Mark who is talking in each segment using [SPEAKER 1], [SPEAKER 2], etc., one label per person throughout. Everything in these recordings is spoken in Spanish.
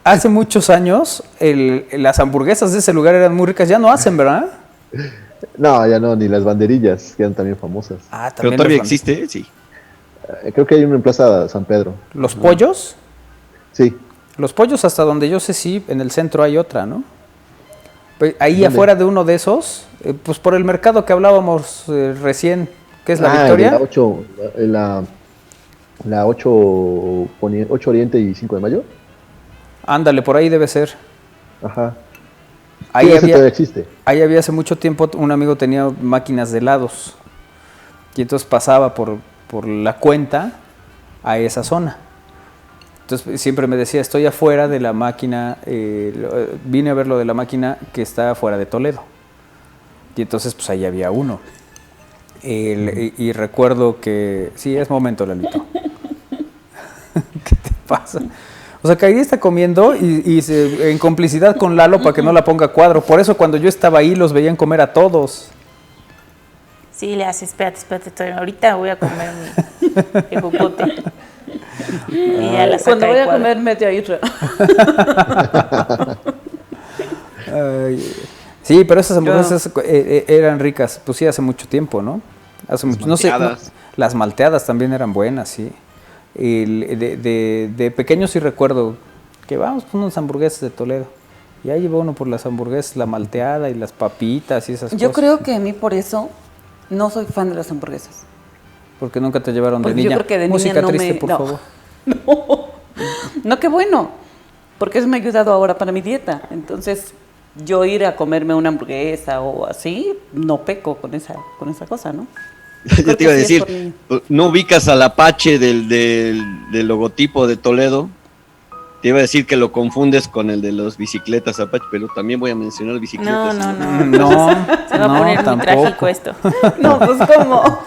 [SPEAKER 1] Hace muchos años las hamburguesas de ese lugar eran muy ricas. Ya no hacen, ¿verdad?
[SPEAKER 2] No, ya no, ni las banderillas, que eran también famosas.
[SPEAKER 1] Ah,
[SPEAKER 3] Pero
[SPEAKER 1] también
[SPEAKER 3] todavía existe, sí.
[SPEAKER 2] Creo que hay uno en Plaza San Pedro.
[SPEAKER 1] ¿Los pollos?
[SPEAKER 2] Sí.
[SPEAKER 1] Los pollos, hasta donde yo sé, sí, en el centro hay otra, ¿no? Pues ahí
[SPEAKER 2] ¿Dónde?
[SPEAKER 1] afuera de uno de esos, pues por el mercado que hablábamos recién, que es la
[SPEAKER 2] de
[SPEAKER 1] Victoria.
[SPEAKER 2] la 8, la 8, 8 Oriente y 5 de Mayo.
[SPEAKER 1] Ándale, por ahí debe ser.
[SPEAKER 2] Ajá.
[SPEAKER 1] Ahí
[SPEAKER 2] Sí, ese
[SPEAKER 1] había,
[SPEAKER 2] todavía existe.
[SPEAKER 1] ahí había hace mucho tiempo, un amigo tenía máquinas de helados. Y entonces pasaba por la cuenta a esa zona. Entonces siempre me decía, estoy afuera de la máquina, vine a ver lo de la máquina que está afuera de Toledo. Y entonces pues ahí había uno. Y recuerdo que, sí, es momento, Lalito. ¿Qué te pasa? O sea, Kairi está comiendo en complicidad con Lalo para que no la ponga a cuadro. Por eso cuando yo estaba ahí los veían comer a todos.
[SPEAKER 4] Sí, le hace, espérate, ahorita voy a comer mi popote. Y ya la saca
[SPEAKER 5] Cuando
[SPEAKER 4] de
[SPEAKER 5] voy a
[SPEAKER 4] cuadro.
[SPEAKER 5] comer, mete ahí otra.
[SPEAKER 1] Ay, sí, pero esas hamburguesas eran ricas. Pues sí, hace mucho tiempo, ¿no? Hace mucho, no sé, las malteadas también eran buenas, sí. De pequeño sí recuerdo que vamos por unas hamburguesas de Toledo. Y ahí iba uno por las hamburguesas, la malteada y las papitas y esas cosas.
[SPEAKER 5] Yo creo que a mí por eso no soy fan de las hamburguesas.
[SPEAKER 1] Porque nunca te llevaron de
[SPEAKER 5] Porque
[SPEAKER 1] niña.
[SPEAKER 5] yo creo que de
[SPEAKER 1] Música
[SPEAKER 5] niña no
[SPEAKER 1] triste,
[SPEAKER 5] me...
[SPEAKER 1] por
[SPEAKER 5] no.
[SPEAKER 1] favor.
[SPEAKER 5] No, qué bueno. Porque eso me ha ayudado ahora para mi dieta. Entonces, yo ir a comerme una hamburguesa o así, no peco con esa cosa, ¿no?
[SPEAKER 3] Yo te iba a
[SPEAKER 5] que sí es
[SPEAKER 3] decir,
[SPEAKER 5] por
[SPEAKER 3] ¿no ubicas al Apache del logotipo de Toledo? Te iba a decir que lo confundes con el de los bicicletas Apache, pero también voy a mencionar
[SPEAKER 4] No,
[SPEAKER 3] bicicletas.
[SPEAKER 4] no, no.
[SPEAKER 1] No,
[SPEAKER 4] Se va a poner muy
[SPEAKER 1] tampoco.
[SPEAKER 4] trágico esto.
[SPEAKER 5] No, pues ¿cómo?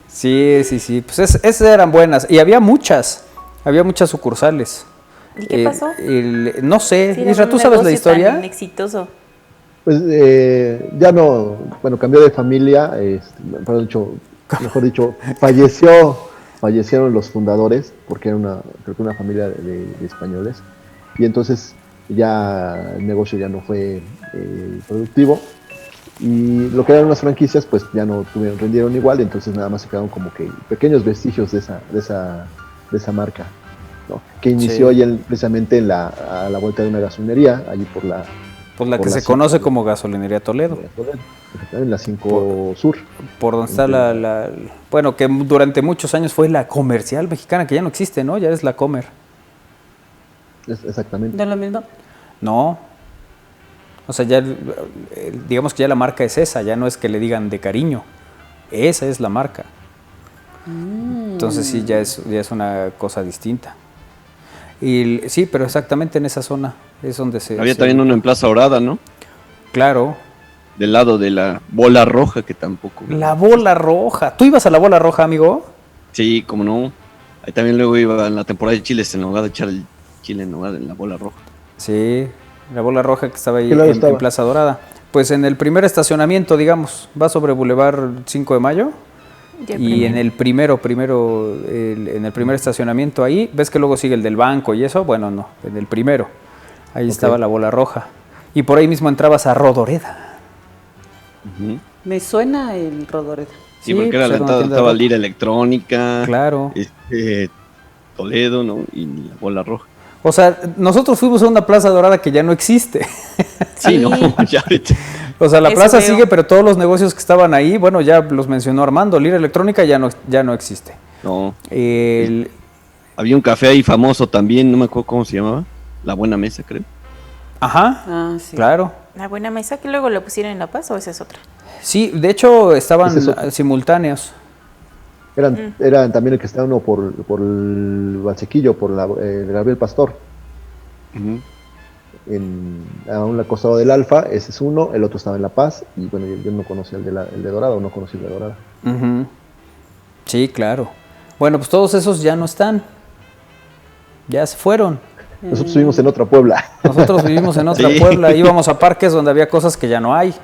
[SPEAKER 1] Sí. Pues esas eran buenas. Y había muchas sucursales.
[SPEAKER 4] ¿Y qué pasó?
[SPEAKER 1] No sé,
[SPEAKER 4] Sí, era
[SPEAKER 1] Isra,
[SPEAKER 4] un
[SPEAKER 1] ¿tú sabes la
[SPEAKER 4] negocio
[SPEAKER 1] historia?
[SPEAKER 4] tan exitoso.
[SPEAKER 2] Pues ya no, bueno, cambió de familia, mejor dicho, fallecieron los fundadores, porque era creo que una familia de españoles, y entonces ya el negocio ya no fue productivo, y lo que eran unas franquicias, pues ya no rendieron igual, entonces nada más se quedaron como que pequeños vestigios de esa marca, ¿no? Que inició
[SPEAKER 1] Sí.
[SPEAKER 2] ya precisamente a la vuelta de una gasolinería, allí por la
[SPEAKER 1] Que se conoce como Gasolinería Toledo.
[SPEAKER 2] en la 5 Sur.
[SPEAKER 1] Por donde está bueno, que durante muchos años fue la Comercial Mexicana, que ya no existe, ¿no? Ya es la Comer.
[SPEAKER 2] Exactamente.
[SPEAKER 5] ¿No es lo mismo?
[SPEAKER 1] No. O sea, ya, digamos que ya la marca es esa, ya no es que le digan de cariño. Esa es la marca. Entonces sí, ya es una cosa distinta. Sí, pero exactamente en esa zona es donde
[SPEAKER 3] Había también uno en Plaza Orada, ¿no?
[SPEAKER 1] Claro.
[SPEAKER 3] Del lado de la bola roja, que tampoco.
[SPEAKER 1] La Bola Roja. ¿Tú ibas a la Bola Roja, amigo?
[SPEAKER 3] Sí, como no. Ahí también luego iba en la temporada de chiles en lugar de echar el chile en lugar de la bola roja.
[SPEAKER 1] Sí, la Bola Roja que estaba ahí
[SPEAKER 2] ¿Qué lado
[SPEAKER 1] en
[SPEAKER 2] estaba?
[SPEAKER 1] Plaza Dorada. Pues en el primer estacionamiento, digamos, va sobre Boulevard 5 de Mayo. Y en el en el primer estacionamiento ahí, ves que luego sigue el del banco y eso, bueno, no, en el primero, ahí estaba la Bola Roja. Y por ahí mismo entrabas a Rodoreda.
[SPEAKER 5] Me suena el Rodoreda.
[SPEAKER 3] Sí, porque era
[SPEAKER 1] pues
[SPEAKER 3] la
[SPEAKER 1] era una
[SPEAKER 3] entrada,
[SPEAKER 1] tienda
[SPEAKER 3] estaba
[SPEAKER 1] de
[SPEAKER 3] Lira Electrónica,
[SPEAKER 1] Claro.
[SPEAKER 3] Toledo, ¿no? Y la bola roja.
[SPEAKER 1] O sea, nosotros fuimos a una Plaza Dorada que ya no existe.
[SPEAKER 3] Sí, no, ya ahorita.
[SPEAKER 1] O sea, la
[SPEAKER 4] Eso
[SPEAKER 1] plaza
[SPEAKER 4] veo.
[SPEAKER 1] sigue, pero todos los negocios que estaban ahí, bueno, ya los mencionó Armando, Lira Electrónica ya no existe.
[SPEAKER 3] No.
[SPEAKER 1] El-
[SPEAKER 3] Había un café ahí famoso también, no me acuerdo cómo se llamaba. La Buena Mesa, creo.
[SPEAKER 1] Ajá,
[SPEAKER 5] Ah, sí.
[SPEAKER 1] claro.
[SPEAKER 4] La Buena Mesa que luego lo pusieron en La Paz, ¿o esa es otra?
[SPEAKER 1] Sí, de hecho estaban
[SPEAKER 2] Ese es otro.
[SPEAKER 1] simultáneos.
[SPEAKER 2] Eran también el que está uno por el Valsequillo, por el Gabriel Pastor.
[SPEAKER 3] Ujú.
[SPEAKER 2] A un costado del Alfa, ese es uno, el otro estaba en La Paz, y bueno, yo no conocía el de Dorado, no conocí el de Dorado.
[SPEAKER 1] Ujú. Sí, claro. Bueno, pues todos esos ya no están. Ya se fueron.
[SPEAKER 2] Nosotros vivimos en otra Puebla.
[SPEAKER 1] Nosotros vivimos en otra
[SPEAKER 3] Sí.
[SPEAKER 1] Puebla, íbamos a parques donde había cosas que ya no hay.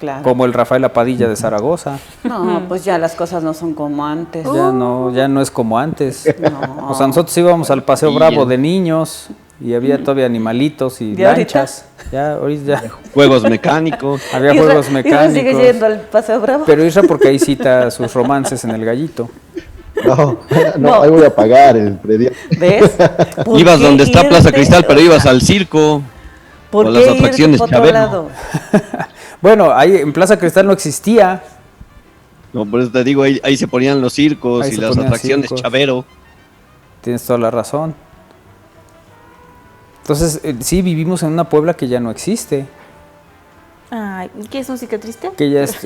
[SPEAKER 5] Claro.
[SPEAKER 1] como el Rafael Apadilla de Zaragoza.
[SPEAKER 5] No, pues ya las cosas no son como antes.
[SPEAKER 1] Ya no es como antes.
[SPEAKER 5] No.
[SPEAKER 1] O sea, nosotros íbamos al Paseo Bravo de niños y había todavía animalitos y
[SPEAKER 5] ¿Y ahorita?
[SPEAKER 1] lanchas. Ya, ahorita ya
[SPEAKER 3] Juegos mecánicos.
[SPEAKER 1] había
[SPEAKER 5] Isra-
[SPEAKER 1] juegos
[SPEAKER 5] Isra
[SPEAKER 1] mecánicos.
[SPEAKER 5] sigue yendo al Paseo Bravo.
[SPEAKER 1] Pero Isra porque ahí cita sus romances en el Gallito.
[SPEAKER 2] No,
[SPEAKER 5] No.
[SPEAKER 2] ahí voy a pagar el predial.
[SPEAKER 5] ¿Ves? ¿Por
[SPEAKER 3] Ibas
[SPEAKER 5] qué
[SPEAKER 3] donde está
[SPEAKER 5] irte?
[SPEAKER 3] Plaza Cristal, pero ibas al circo.
[SPEAKER 5] ¿Por
[SPEAKER 3] o
[SPEAKER 5] qué
[SPEAKER 3] las
[SPEAKER 5] irte
[SPEAKER 3] atracciones
[SPEAKER 5] por otro
[SPEAKER 3] Chabelo.
[SPEAKER 5] lado?
[SPEAKER 1] Bueno, ahí en Plaza Cristal no existía.
[SPEAKER 3] No, por eso te digo, ahí se ponían los circos
[SPEAKER 1] Ahí
[SPEAKER 3] y
[SPEAKER 1] se
[SPEAKER 3] las
[SPEAKER 1] ponían
[SPEAKER 3] atracciones
[SPEAKER 1] circos.
[SPEAKER 3] Chavero.
[SPEAKER 1] Tienes toda la razón. Entonces, sí, vivimos en una Puebla que ya no existe.
[SPEAKER 4] Ay, ¿qué es música triste?
[SPEAKER 1] Que ya es...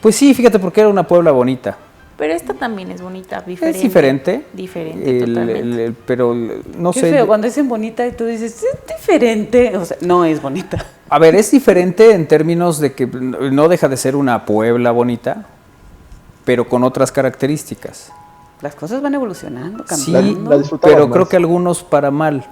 [SPEAKER 1] Pues sí, fíjate, porque era una Puebla bonita.
[SPEAKER 4] Pero esta también es bonita, diferente.
[SPEAKER 1] Es diferente.
[SPEAKER 4] Diferente, totalmente.
[SPEAKER 1] Pero no
[SPEAKER 5] Qué
[SPEAKER 1] sé.
[SPEAKER 5] feo cuando dicen bonita y tú dices, es diferente. O sea, no es bonita.
[SPEAKER 1] A ver, es diferente en términos de que no deja de ser una Puebla bonita, pero con otras características.
[SPEAKER 5] Las cosas van evolucionando,
[SPEAKER 1] Sí,
[SPEAKER 5] cambiando.
[SPEAKER 2] la disfrutabas
[SPEAKER 1] pero
[SPEAKER 2] más.
[SPEAKER 1] creo que algunos para mal.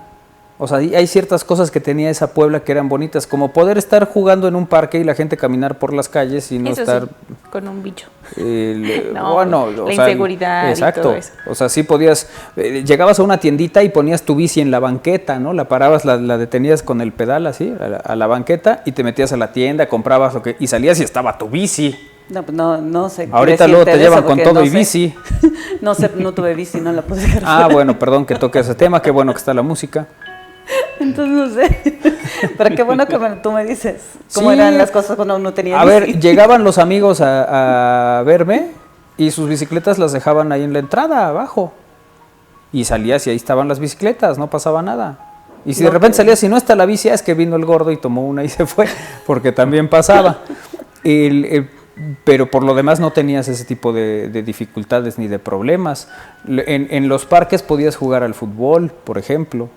[SPEAKER 1] O sea, hay ciertas cosas que tenía esa Puebla que eran bonitas, como poder estar jugando en un parque y la gente caminar por las calles y no
[SPEAKER 4] Eso
[SPEAKER 1] estar...
[SPEAKER 4] sí, con un bicho.
[SPEAKER 1] No,
[SPEAKER 4] No,
[SPEAKER 1] o
[SPEAKER 4] la
[SPEAKER 1] sea,
[SPEAKER 4] inseguridad y
[SPEAKER 1] exacto.
[SPEAKER 4] todo eso.
[SPEAKER 1] O sea, sí podías, llegabas a una tiendita y ponías tu bici en la banqueta, ¿no? La parabas, la detenías con el pedal así, a la banqueta y te metías a la tienda, comprabas lo que y salías y estaba tu bici.
[SPEAKER 5] No, pues no sé. qué
[SPEAKER 1] Ahorita luego
[SPEAKER 5] decirte
[SPEAKER 1] te
[SPEAKER 5] de eso,
[SPEAKER 1] llevan con
[SPEAKER 5] porque
[SPEAKER 1] todo
[SPEAKER 5] no
[SPEAKER 1] y
[SPEAKER 5] sé.
[SPEAKER 1] bici.
[SPEAKER 5] No sé, no tuve bici, no la pude dejar.
[SPEAKER 1] Ah, bueno, perdón que toque ese tema, qué bueno que está la música.
[SPEAKER 5] Entonces no sé. Pero qué bueno que tú me dices cómo
[SPEAKER 1] Sí.
[SPEAKER 5] eran las cosas cuando uno tenía
[SPEAKER 1] A
[SPEAKER 5] bici.
[SPEAKER 1] ver, llegaban los amigos a verme y sus bicicletas las dejaban ahí en la entrada, abajo. Y salías y ahí estaban las bicicletas, no pasaba nada. Y si de repente salías y no está la bici, es que vino el gordo y tomó una y se fue, porque también pasaba. Pero por lo demás no tenías ese tipo de dificultades ni de problemas. En los parques podías jugar al fútbol, por ejemplo,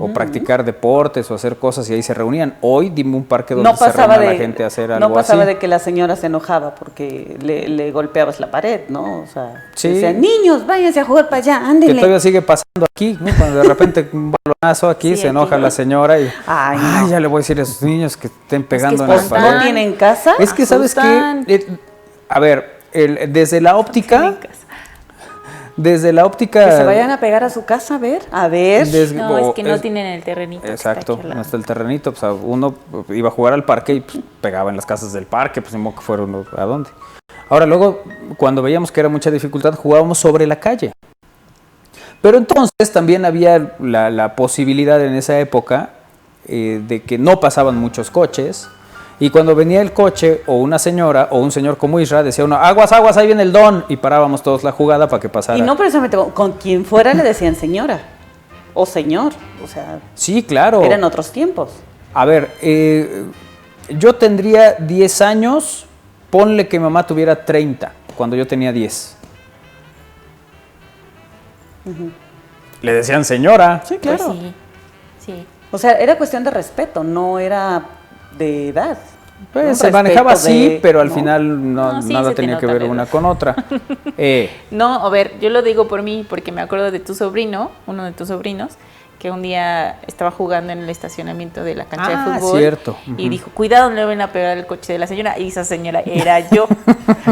[SPEAKER 1] o practicar deportes o hacer cosas y ahí se reunían. Hoy dime un parque donde
[SPEAKER 5] No
[SPEAKER 1] se
[SPEAKER 5] pasaba
[SPEAKER 1] reúna
[SPEAKER 5] de
[SPEAKER 1] la gente a hacer algo
[SPEAKER 5] no pasaba
[SPEAKER 1] así.
[SPEAKER 5] de que la señora se enojaba porque le golpeabas la pared, ¿no? O sea,
[SPEAKER 1] Sí.
[SPEAKER 5] decía, niños, váyanse a jugar para allá,
[SPEAKER 1] Que
[SPEAKER 5] ándenle.
[SPEAKER 1] todavía sigue pasando aquí, ¿no? Cuando de repente un balonazo aquí
[SPEAKER 4] Sí,
[SPEAKER 1] se
[SPEAKER 4] aquí.
[SPEAKER 1] enoja la señora y
[SPEAKER 5] Ay, no.
[SPEAKER 1] ya le voy a decir a esos niños que estén pegando en la
[SPEAKER 4] espantan.
[SPEAKER 1] pared.
[SPEAKER 5] ¿No tienen casa?
[SPEAKER 1] Es que sabes
[SPEAKER 4] Asustan.
[SPEAKER 1] que a ver, desde la óptica, desde la óptica
[SPEAKER 5] Que se vayan a pegar a su casa, a ver.
[SPEAKER 4] No, es que no tienen el terrenito. que está
[SPEAKER 1] Exacto,
[SPEAKER 4] aquí al
[SPEAKER 1] no
[SPEAKER 4] lado.
[SPEAKER 1] está el terrenito, pues uno iba a jugar al parque y pues, pegaba en las casas del parque, pues ni modo que fuera uno a dónde. Ahora luego, cuando veíamos que era mucha dificultad, jugábamos sobre la calle. Pero entonces también había la posibilidad en esa época de que no pasaban muchos coches. Y cuando venía el coche o una señora o un señor como Isra, decía uno, aguas, aguas, ahí viene el don. Y parábamos todos la jugada para que pasara.
[SPEAKER 5] Y no precisamente con quien fuera le decían señora o señor. O sea,
[SPEAKER 1] Sí, claro.
[SPEAKER 5] eran otros tiempos.
[SPEAKER 1] A ver, yo tendría 10 años, ponle que mi mamá tuviera 30, cuando yo tenía 10. Le decían señora.
[SPEAKER 5] Sí,
[SPEAKER 4] Pues
[SPEAKER 5] claro.
[SPEAKER 4] sí, sí.
[SPEAKER 5] O sea, era cuestión de respeto, no era de edad.
[SPEAKER 1] Pues,
[SPEAKER 5] ¿no?
[SPEAKER 1] se manejaba
[SPEAKER 5] Respeto
[SPEAKER 1] así,
[SPEAKER 5] de-
[SPEAKER 1] pero al
[SPEAKER 5] ¿no?
[SPEAKER 1] final
[SPEAKER 4] No, sí,
[SPEAKER 1] nada
[SPEAKER 4] se te
[SPEAKER 1] tenía que
[SPEAKER 4] nota
[SPEAKER 1] ver
[SPEAKER 4] la
[SPEAKER 1] una
[SPEAKER 4] edad.
[SPEAKER 1] con otra.
[SPEAKER 4] No, a ver, yo lo digo por mí, porque me acuerdo de tu sobrino, uno de tus sobrinos, que un día estaba jugando en el estacionamiento de la cancha de fútbol.
[SPEAKER 1] Cierto.
[SPEAKER 4] Y
[SPEAKER 1] Ujú.
[SPEAKER 4] dijo, cuidado, no le ven a pegar el coche de la señora. Y esa señora era yo.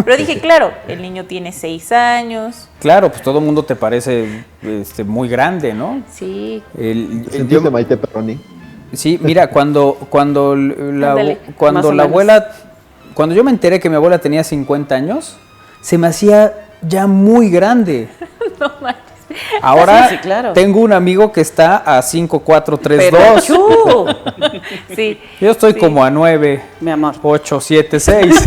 [SPEAKER 4] Pero dije, claro, el niño tiene 6 años.
[SPEAKER 1] Claro, pues todo el mundo te parece muy grande, ¿no?
[SPEAKER 4] Sí.
[SPEAKER 2] ¿Sentiste Maite Perroni?
[SPEAKER 1] Sí, mira, cuando
[SPEAKER 4] Ándale,
[SPEAKER 5] más o
[SPEAKER 1] la
[SPEAKER 5] menos.
[SPEAKER 1] abuela, cuando yo me enteré que mi abuela tenía 50 años, se me hacía ya muy grande.
[SPEAKER 4] No manches.
[SPEAKER 1] Ahora
[SPEAKER 5] Sí, claro.
[SPEAKER 1] tengo un amigo que está a 5, 4, 3,
[SPEAKER 5] Pero
[SPEAKER 1] 2.
[SPEAKER 5] ¡chu!
[SPEAKER 4] Sí.
[SPEAKER 1] Yo estoy
[SPEAKER 4] Sí.
[SPEAKER 1] como a 9,
[SPEAKER 5] Mi amor.
[SPEAKER 1] 8, 7, 6.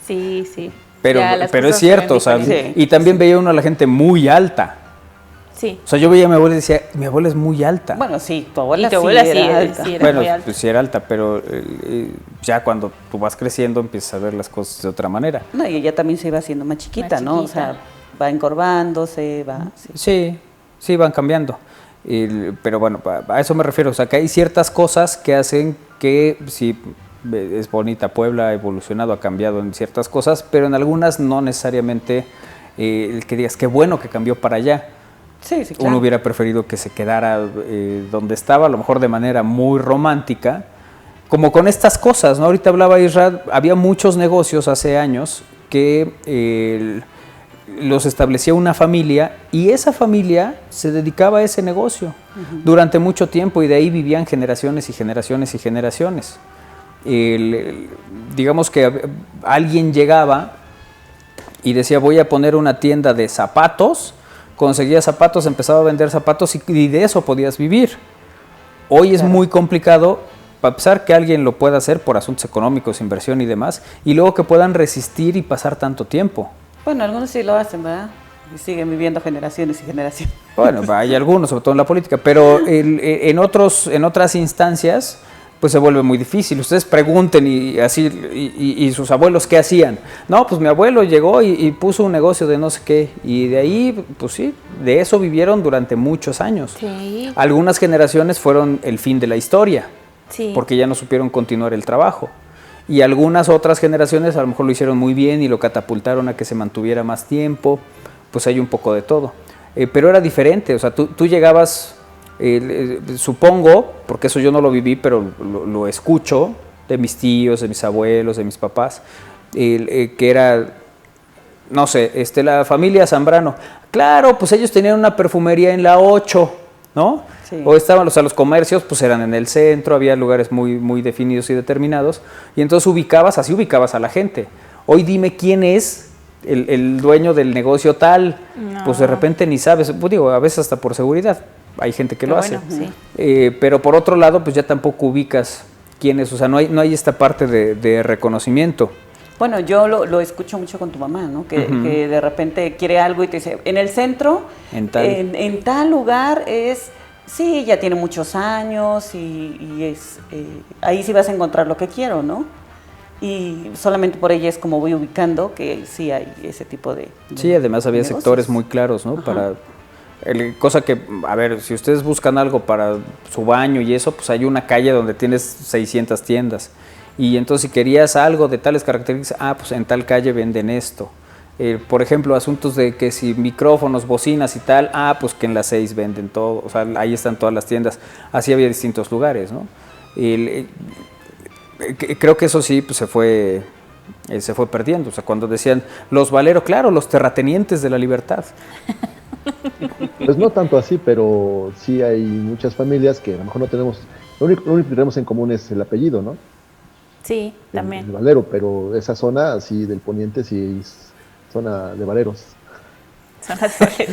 [SPEAKER 4] Sí, sí.
[SPEAKER 1] Pero,
[SPEAKER 4] Ya, las
[SPEAKER 1] pero es
[SPEAKER 4] cosas se ven
[SPEAKER 1] cierto, o sea,
[SPEAKER 4] diferentes.
[SPEAKER 1] y también veía uno a la gente muy alta.
[SPEAKER 4] Sí.
[SPEAKER 1] O sea, yo veía a mi abuela y decía, mi abuela es muy alta.
[SPEAKER 5] Bueno, sí, tu abuela,
[SPEAKER 4] Y tu abuela
[SPEAKER 5] sí
[SPEAKER 4] sí,
[SPEAKER 5] era alta.
[SPEAKER 4] sí era
[SPEAKER 1] Bueno,
[SPEAKER 4] muy alta.
[SPEAKER 1] pues sí era alta, pero ya cuando tú vas creciendo empiezas a ver las cosas de otra manera.
[SPEAKER 5] No, y ella también se iba haciendo más chiquita,
[SPEAKER 4] Más
[SPEAKER 5] ¿no? O
[SPEAKER 4] chiquita.
[SPEAKER 5] sea, va encorvándose, va... sí.
[SPEAKER 1] Sí, van cambiando. Pero bueno, a eso me refiero. O sea, que hay ciertas cosas que hacen que sí es bonita. Puebla ha evolucionado, ha cambiado en ciertas cosas, pero en algunas no necesariamente el que digas qué bueno que cambió para allá.
[SPEAKER 5] Sí, sí, claro.
[SPEAKER 1] Uno hubiera preferido que se quedara donde estaba, a lo mejor de manera muy romántica, como con estas cosas, ¿no? Ahorita hablaba Israel, había muchos negocios hace años que los establecía una familia y esa familia se dedicaba a ese negocio durante mucho tiempo y de ahí vivían generaciones y generaciones y generaciones. Digamos que alguien llegaba y decía voy a poner una tienda de zapatos, conseguía zapatos, empezaba a vender zapatos y de eso podías vivir. Hoy es muy complicado, para empezar, que alguien lo pueda hacer por asuntos económicos, inversión y demás, y luego que puedan resistir y pasar tanto tiempo.
[SPEAKER 5] Bueno, algunos sí lo hacen, ¿verdad? Y siguen viviendo generaciones y generaciones.
[SPEAKER 1] Bueno, hay algunos, sobre todo en la política, pero en otras instancias, pues se vuelve muy difícil. Ustedes pregunten y sus abuelos qué hacían. No, pues mi abuelo llegó y puso un negocio de no sé qué, y de ahí, pues sí, de eso vivieron durante muchos años.
[SPEAKER 4] Sí.
[SPEAKER 1] Algunas generaciones fueron el fin de la historia,
[SPEAKER 4] Sí.
[SPEAKER 1] porque ya no supieron continuar el trabajo. Y algunas otras generaciones a lo mejor lo hicieron muy bien y lo catapultaron a que se mantuviera más tiempo, pues hay un poco de todo. Pero era diferente, o sea, tú llegabas, supongo, porque eso yo no lo viví, pero lo escucho de mis tíos, de mis abuelos, de mis papás, que era, no sé, la familia Zambrano. Claro, pues ellos tenían una perfumería en la 8, ¿no?
[SPEAKER 5] Sí.
[SPEAKER 1] O estaban los comercios, pues eran en el centro, había lugares muy, muy definidos y determinados, y entonces así ubicabas a la gente. Hoy dime quién es el dueño del negocio tal,
[SPEAKER 4] No.
[SPEAKER 1] pues de repente ni sabes, pues digo, a veces hasta por seguridad, hay gente que lo hace.
[SPEAKER 4] Bueno, sí.
[SPEAKER 1] Pero por otro lado, pues ya tampoco ubicas quién es, o sea, no hay esta parte de reconocimiento.
[SPEAKER 5] Bueno, yo lo escucho mucho con tu mamá, ¿no? Que de repente quiere algo y te dice, en el centro,
[SPEAKER 1] En tal.
[SPEAKER 5] en tal lugar es, sí, ya tiene muchos años y es, ahí sí vas a encontrar lo que quiero, ¿no? Y solamente por ella es como voy ubicando que sí hay ese tipo de
[SPEAKER 1] Sí, además había
[SPEAKER 5] negocios.
[SPEAKER 1] sectores muy claros, ¿no?
[SPEAKER 5] Ajá.
[SPEAKER 1] Para cosa que, a ver, si ustedes buscan algo para su baño y eso, pues hay una calle donde tienes 600 tiendas. Y entonces si querías algo de tales características, pues en tal calle venden esto. Por ejemplo, asuntos de que si micrófonos, bocinas y tal, pues que en las 6 venden todo, o sea, ahí están todas las tiendas. Así había distintos lugares, ¿no? Creo que eso sí, pues se fue perdiendo. O sea, cuando decían los Valero, claro, los terratenientes de la libertad.
[SPEAKER 2] Pues no tanto así, pero sí hay muchas familias que a lo mejor no tenemos, lo único que tenemos en común es el apellido, ¿no?
[SPEAKER 4] Sí,
[SPEAKER 2] El
[SPEAKER 4] también.
[SPEAKER 2] Valero, pero esa zona así del poniente sí es zona de Valeros.
[SPEAKER 4] Son las flores.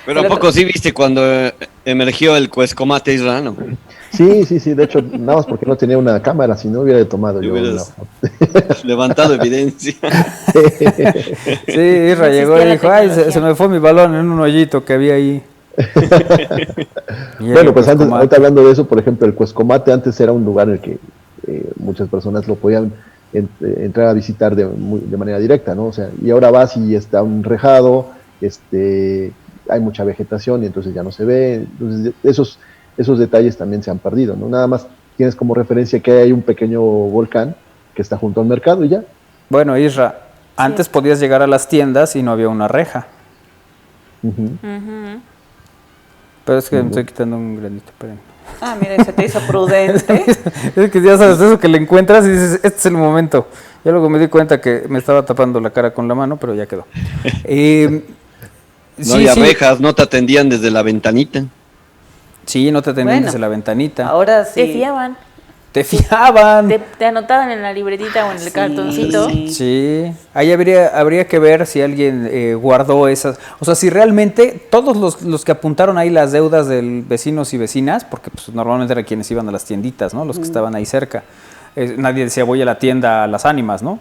[SPEAKER 3] Pero ¿a poco sí viste cuando emergió el Cuescomate israelano?
[SPEAKER 2] Sí, de hecho, nada más porque no tenía una cámara, si no hubiera tomado yo una
[SPEAKER 3] Hubieras
[SPEAKER 2] foto.
[SPEAKER 3] levantado evidencia.
[SPEAKER 1] Sí, Isra
[SPEAKER 4] No
[SPEAKER 1] llegó y
[SPEAKER 4] existía la
[SPEAKER 1] dijo, ay,
[SPEAKER 4] tecnología.
[SPEAKER 1] se me fue mi balón en un hoyito que había ahí. Y
[SPEAKER 2] Bueno,
[SPEAKER 1] el
[SPEAKER 2] pues antes,
[SPEAKER 1] Cuescomate.
[SPEAKER 2] ahorita hablando de eso, por ejemplo, el Cuescomate antes era un lugar en el que muchas personas lo podían entrar a visitar de manera directa, ¿no? O sea, y ahora vas y está un rejado, hay mucha vegetación y entonces ya no se ve, entonces esos detalles también se han perdido, ¿no? Nada más tienes como referencia que hay un pequeño volcán que está junto al mercado y ya.
[SPEAKER 1] Bueno, Isra, antes podías llegar a las tiendas y no había una reja.
[SPEAKER 2] Ujú.
[SPEAKER 4] Ujú.
[SPEAKER 1] Pero es que me estoy quitando un granito, esperen.
[SPEAKER 5] Mira, se te hizo prudente.
[SPEAKER 1] Es que ya sabes eso que le encuentras y dices, este es el momento. Ya luego me di cuenta que me estaba tapando la cara con la mano, pero ya quedó.
[SPEAKER 3] No había rejas, no te atendían desde la ventanita.
[SPEAKER 1] Sí, no te atendían
[SPEAKER 5] Bueno,
[SPEAKER 1] desde la ventanita.
[SPEAKER 5] Ahora sí.
[SPEAKER 4] Te fiaban.
[SPEAKER 1] Te fiaban.
[SPEAKER 4] Te anotaban en la libretita o en el
[SPEAKER 5] Sí.
[SPEAKER 4] cartoncito.
[SPEAKER 1] Sí, ahí habría que ver si alguien guardó esas, o sea, si realmente todos los que apuntaron ahí las deudas de vecinos y vecinas, porque pues, normalmente eran quienes iban a las tienditas, ¿no? Los que estaban ahí cerca. Nadie decía voy a la tienda a Las Ánimas, ¿no?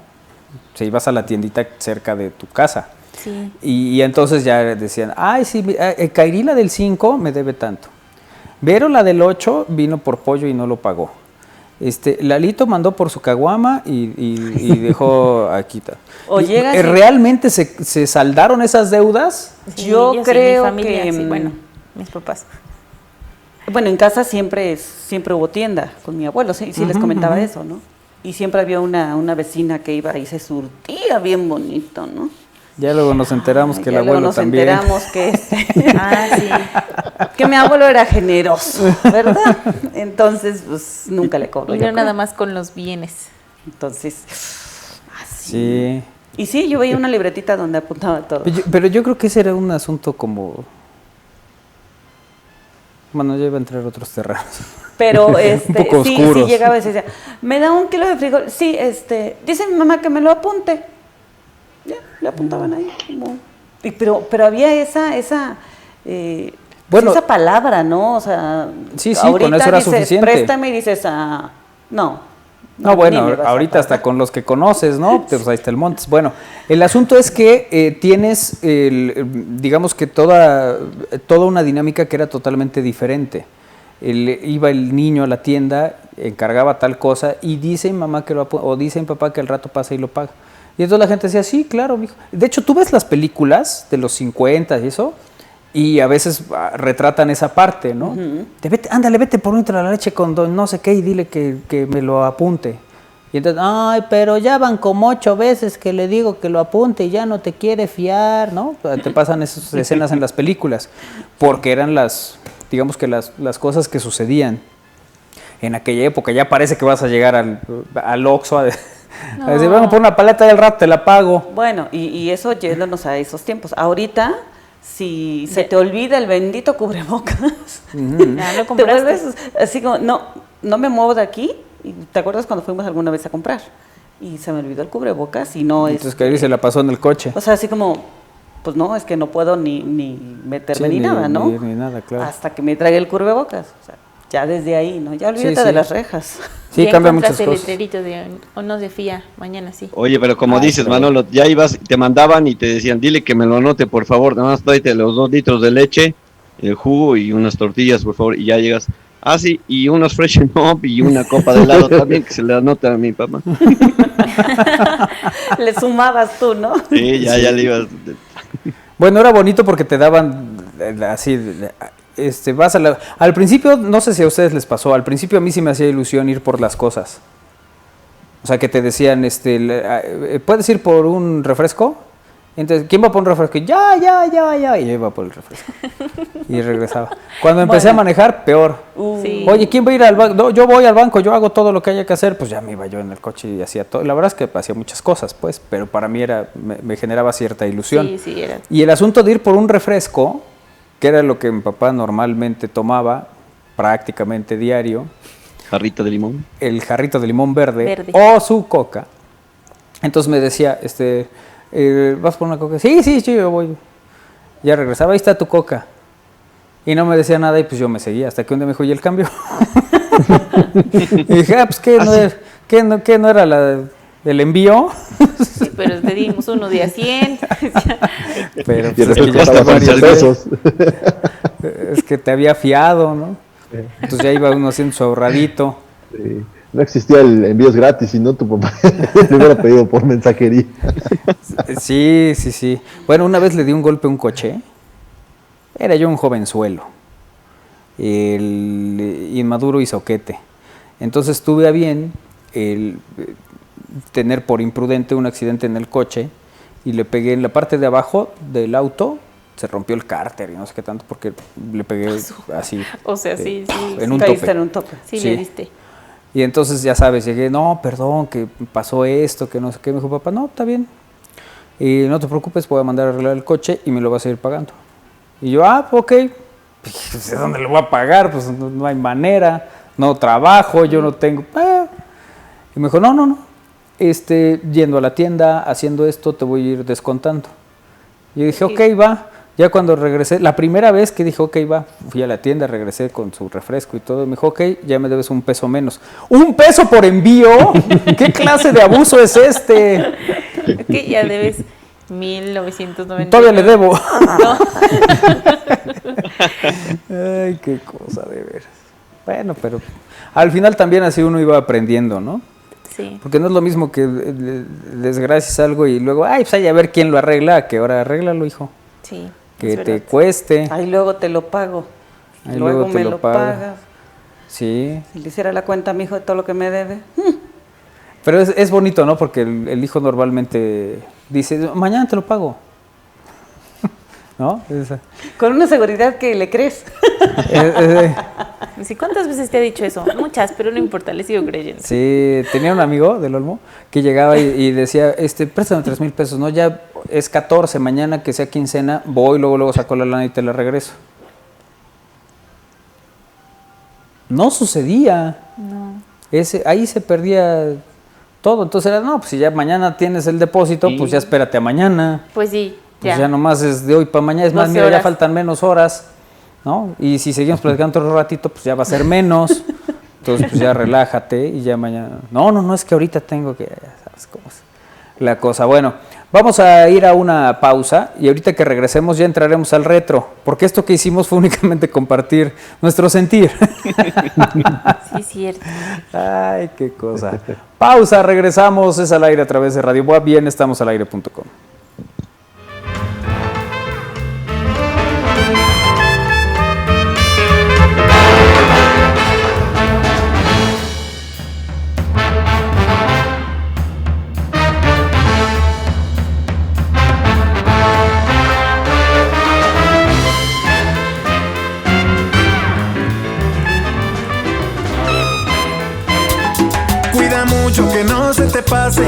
[SPEAKER 1] Si ibas a la tiendita cerca de tu casa.
[SPEAKER 4] Sí.
[SPEAKER 1] Y entonces ya decían, ay, sí, Kairi la del 5 me debe tanto. Vero la del 8 vino por pollo y no lo pagó. Lalito mandó por su caguama y dejó aquí.
[SPEAKER 5] O llegas y-
[SPEAKER 1] ¿Realmente se saldaron esas deudas?
[SPEAKER 4] Sí,
[SPEAKER 5] Yo
[SPEAKER 4] sí,
[SPEAKER 5] creo
[SPEAKER 4] mi familia,
[SPEAKER 5] que,
[SPEAKER 4] sí, bueno, mis papás.
[SPEAKER 5] Bueno, en casa siempre hubo tienda con mi abuelo, sí les comentaba eso, ¿no? Y siempre había una vecina que iba y se surtía bien bonito, ¿no?
[SPEAKER 1] Ya luego nos enteramos que el
[SPEAKER 5] Ya luego
[SPEAKER 1] abuelo
[SPEAKER 5] nos
[SPEAKER 1] también.
[SPEAKER 5] enteramos que
[SPEAKER 4] Sí.
[SPEAKER 5] que mi abuelo era generoso, ¿verdad? Entonces, pues nunca le cobro.
[SPEAKER 4] Y
[SPEAKER 5] yo
[SPEAKER 4] no
[SPEAKER 5] creo.
[SPEAKER 4] nada más con los bienes.
[SPEAKER 5] Entonces, así.
[SPEAKER 1] Sí.
[SPEAKER 5] Y sí, yo veía una libretita donde apuntaba todo.
[SPEAKER 1] Pero yo creo que ese era un asunto como... Bueno, ya iba a entrar a otros terrenos.
[SPEAKER 5] Pero
[SPEAKER 1] Un poco
[SPEAKER 5] sí,
[SPEAKER 1] oscuros.
[SPEAKER 5] sí llegaba y decía, ¿me da 1 kilo de frijol? Sí, dice mi mamá que me lo apunte. Ya, le apuntaban ahí. Pero había esa
[SPEAKER 1] Bueno.
[SPEAKER 5] esa palabra, ¿no? O sea,
[SPEAKER 1] Sí, con
[SPEAKER 5] ahorita
[SPEAKER 1] eso era
[SPEAKER 5] dices,
[SPEAKER 1] suficiente.
[SPEAKER 5] préstame y dices, no.
[SPEAKER 1] No, bueno,
[SPEAKER 5] ni me vas a
[SPEAKER 1] ahorita hasta
[SPEAKER 5] pagar.
[SPEAKER 1] con los que conoces, ¿no? Pues ahí está el Montes. Bueno, el asunto es que tienes, digamos que toda una dinámica que era totalmente diferente. Iba el niño a la tienda, encargaba tal cosa y dice mi mamá que o dice mi papá que al rato pasa y lo paga. Y entonces la gente decía, sí, claro, mijo. De hecho, tú ves las películas de los 50 y eso, y a veces retratan esa parte, ¿no? Ándale, vete por un litro de la leche con don no sé qué y dile que me lo apunte. Y entonces, ay, pero ya van como 8 veces que le digo que lo apunte y ya no te quiere fiar, ¿no? Te pasan esas escenas en las películas, porque eran digamos que las cosas que sucedían en aquella época. Ya parece que vas a llegar al Oxxo a decir, vamos por una paleta del rato, te la pago.
[SPEAKER 5] Bueno, y eso yéndonos a esos tiempos. Ahorita, si se te olvida el bendito cubrebocas,
[SPEAKER 4] Ya lo
[SPEAKER 5] te
[SPEAKER 4] compraste.
[SPEAKER 5] vuelves así como, no me muevo de aquí. Y ¿te acuerdas cuando fuimos alguna vez a comprar? Y se me olvidó el cubrebocas y no es...
[SPEAKER 1] Entonces que se la pasó en el coche.
[SPEAKER 5] O sea, así como, pues no, es que no puedo ni meterme
[SPEAKER 1] Sí,
[SPEAKER 5] ni nada, ¿no?
[SPEAKER 1] Ni nada, claro.
[SPEAKER 5] Hasta que me trague el cubrebocas. O sea, ya desde ahí, ¿no? Ya olvídate
[SPEAKER 1] Sí,
[SPEAKER 5] de
[SPEAKER 1] sí.
[SPEAKER 5] las rejas.
[SPEAKER 1] Sí,
[SPEAKER 4] Ya
[SPEAKER 1] cambia muchas
[SPEAKER 4] encontraste el
[SPEAKER 1] cosas.
[SPEAKER 4] letrerito de o no se fía, mañana sí.
[SPEAKER 3] Oye, pero como
[SPEAKER 1] Ay,
[SPEAKER 3] dices,
[SPEAKER 1] pero-
[SPEAKER 3] Manolo, ya ibas, te mandaban y te decían, dile que me lo anote, por favor, nada más tráete los 2 litros de leche, el jugo y unas tortillas, por favor, y ya llegas. Ah, sí, y unos Freshen Up y una copa de helado también, que se le anota a mi papá.
[SPEAKER 5] Le sumabas tú, ¿no?
[SPEAKER 3] Sí, ya le ibas.
[SPEAKER 1] Bueno, era bonito porque te daban así, vas al principio, no sé si a ustedes les pasó, al principio a mí sí me hacía ilusión ir por las cosas. O sea, que te decían, ¿puedes ir por un refresco? Entonces, ¿quién va por un refresco? Ya. Y yo iba por el refresco. Y regresaba. Cuando empecé a manejar, peor.
[SPEAKER 4] Sí.
[SPEAKER 1] Oye, ¿quién va a ir al banco? No, yo voy al banco, yo hago todo lo que haya que hacer. Pues ya me iba yo en el coche y hacía todo. La verdad es que hacía muchas cosas, pues, pero para mí me generaba cierta ilusión.
[SPEAKER 4] Sí, era.
[SPEAKER 1] Y el asunto de ir por un refresco, que era lo que mi papá normalmente tomaba, prácticamente diario,
[SPEAKER 3] Jarrito de limón.
[SPEAKER 1] el jarrito de limón verde.
[SPEAKER 4] Verde.
[SPEAKER 1] O su coca. Entonces me decía, ¿vas por una coca? Sí, yo voy. Ya regresaba, ahí está tu coca. Y no me decía nada y pues yo me seguía, hasta que un día me dijo, ¿y el cambio? Y dije, pues ¿qué no era el envío?
[SPEAKER 4] Sí, pero te dimos uno de a 100.
[SPEAKER 1] Pero
[SPEAKER 2] Y el
[SPEAKER 1] pues, es que
[SPEAKER 2] refresco
[SPEAKER 1] ya
[SPEAKER 2] estaba
[SPEAKER 1] estaba
[SPEAKER 2] con 100 pesos.
[SPEAKER 1] es que te había fiado, ¿no? Entonces ya iba uno haciendo su ahorradito.
[SPEAKER 2] Sí. No existía el envíos gratis, si no tu papá le hubiera pedido por mensajería.
[SPEAKER 1] Sí. Bueno, una vez le di un golpe a un coche. Era yo un jovenzuelo. Inmaduro y soquete. Entonces tuve a bien tener por imprudente un accidente en el coche y le pegué en la parte de abajo del auto. Se rompió el cárter y no sé qué tanto porque le pegué así.
[SPEAKER 4] O sea, sí.
[SPEAKER 1] En un
[SPEAKER 5] Caíste
[SPEAKER 1] tope.
[SPEAKER 5] en un tope.
[SPEAKER 4] Sí,
[SPEAKER 1] Sí.
[SPEAKER 4] le diste.
[SPEAKER 1] Y entonces, ya sabes, llegué, no, perdón, que pasó esto, que no sé qué. Me dijo, papá, no, está bien. Y no te preocupes, voy a mandar a arreglar el coche y me lo vas a ir pagando. Y yo, ok. Pues, ¿de dónde lo voy a pagar? Pues no hay manera, no trabajo, yo no tengo... Y me dijo, no. Yendo a la tienda, haciendo esto, te voy a ir descontando. Y yo dije, ok, va. Ya cuando regresé, la primera vez que dije, ok, va, fui a la tienda, regresé con su refresco y todo, me dijo, ok, ya me debes $1 menos. ¿1 peso por envío? ¿Qué clase de abuso es este?
[SPEAKER 4] Ok, ya debes 1,990.
[SPEAKER 1] Todavía le debo.
[SPEAKER 4] No.
[SPEAKER 1] Ay, qué cosa de veras. Bueno, pero al final también así uno iba aprendiendo, ¿no?
[SPEAKER 4] Sí.
[SPEAKER 1] Porque no es lo mismo que desgracias algo y luego, pues hay a ver quién lo arregla, que ahora arréglalo, hijo.
[SPEAKER 4] Sí.
[SPEAKER 1] Que
[SPEAKER 4] es
[SPEAKER 1] te
[SPEAKER 4] verdad.
[SPEAKER 1] cueste.
[SPEAKER 5] Ahí luego te lo pago.
[SPEAKER 1] Ahí
[SPEAKER 5] Luego
[SPEAKER 1] luego te
[SPEAKER 5] me
[SPEAKER 1] lo
[SPEAKER 5] lo
[SPEAKER 1] pago.
[SPEAKER 5] pagas.
[SPEAKER 1] Sí.
[SPEAKER 5] Si le hiciera la cuenta a mi hijo de todo lo que me debe.
[SPEAKER 1] Pero es bonito, ¿no? Porque el hijo normalmente dice, mañana te lo pago. ¿no? Esa.
[SPEAKER 5] Con una seguridad que le crees.
[SPEAKER 4] Sí, ¿cuántas veces te ha dicho eso? Muchas, pero no importa, le sigo creyendo.
[SPEAKER 1] Sí, tenía un amigo del Olmo que llegaba y decía, préstame 3,000 pesos, ¿no? Ya es 14, mañana que sea quincena, voy, luego saco la lana y te la regreso. No sucedía.
[SPEAKER 4] No.
[SPEAKER 1] Ahí se perdía todo. Entonces era, no, pues si ya mañana tienes el depósito, pues ya espérate a mañana.
[SPEAKER 4] Pues sí,
[SPEAKER 1] Pues ya nomás es de hoy para mañana. Es más,
[SPEAKER 4] 12
[SPEAKER 1] mira, ya
[SPEAKER 4] horas.
[SPEAKER 1] faltan menos horas, ¿no? Y si seguimos platicando otro ratito, pues ya va a ser menos. Entonces, pues ya relájate y ya mañana. No, es que ahorita tengo que, ya sabes cómo es la cosa. Bueno, vamos a ir a una pausa y ahorita que regresemos ya entraremos al retro, porque esto que hicimos fue únicamente compartir nuestro sentir.
[SPEAKER 4] Sí, cierto.
[SPEAKER 1] Ay, qué cosa. Pausa, regresamos, es al aire a través de Radio Boa, bien, estamos al aire.com.
[SPEAKER 6] Cuida mucho que no se te pase.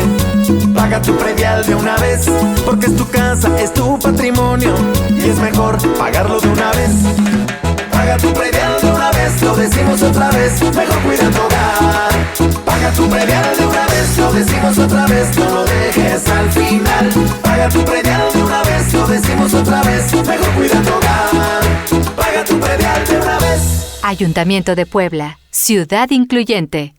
[SPEAKER 6] Paga tu predial de una vez, porque es tu casa, es tu patrimonio y es mejor pagarlo de una vez. Paga tu predial de una vez, lo decimos otra vez, mejor cuida tu hogar. Paga tu predial de una vez, lo decimos otra vez, no lo dejes al final. Paga tu predial de una vez, lo decimos otra vez, mejor cuida tu hogar. Paga tu predial de una vez.
[SPEAKER 7] Ayuntamiento de Puebla, ciudad incluyente.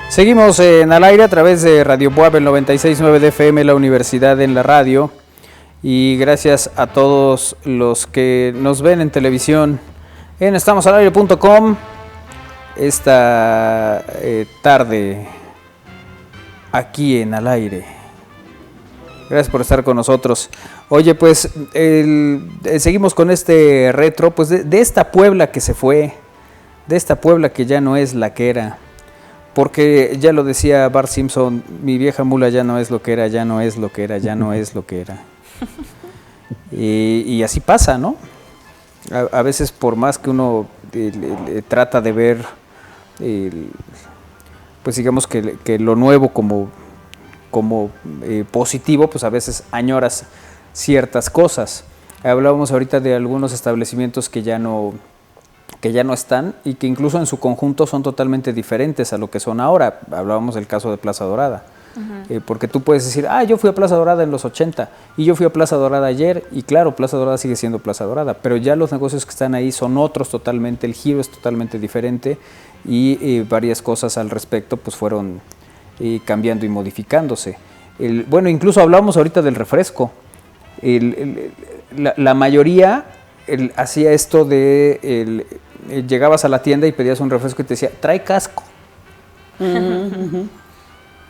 [SPEAKER 1] Seguimos en al aire a través de Radio Puebla, el 96.9 de FM, la Universidad en la Radio. Y gracias a todos los que nos ven en televisión en estamosalaire.com esta tarde aquí en al aire. Gracias por estar con nosotros. Oye, pues seguimos con este retro, pues de esta Puebla que se fue, de esta Puebla que ya no es la que era. Porque ya lo decía Bart Simpson, mi vieja mula ya no es lo que era, ya no es lo que era, ya no es lo que era. Y así pasa, ¿no? A veces por más que uno trata de ver, pues digamos que lo nuevo como positivo, pues a veces añoras ciertas cosas. Hablábamos ahorita de algunos establecimientos que ya no están y que incluso en su conjunto son totalmente diferentes a lo que son ahora. Hablábamos del caso de Plaza Dorada. Uh-huh. Porque tú puedes decir, yo fui a Plaza Dorada en los 80 y yo fui a Plaza Dorada ayer, y claro, Plaza Dorada sigue siendo Plaza Dorada, pero ya los negocios que están ahí son otros totalmente, el giro es totalmente diferente y varias cosas al respecto pues fueron cambiando y modificándose. Bueno, incluso hablamos ahorita del refresco. La mayoría hacía esto de llegabas a la tienda y pedías un refresco y te decía, trae casco. Uh-huh.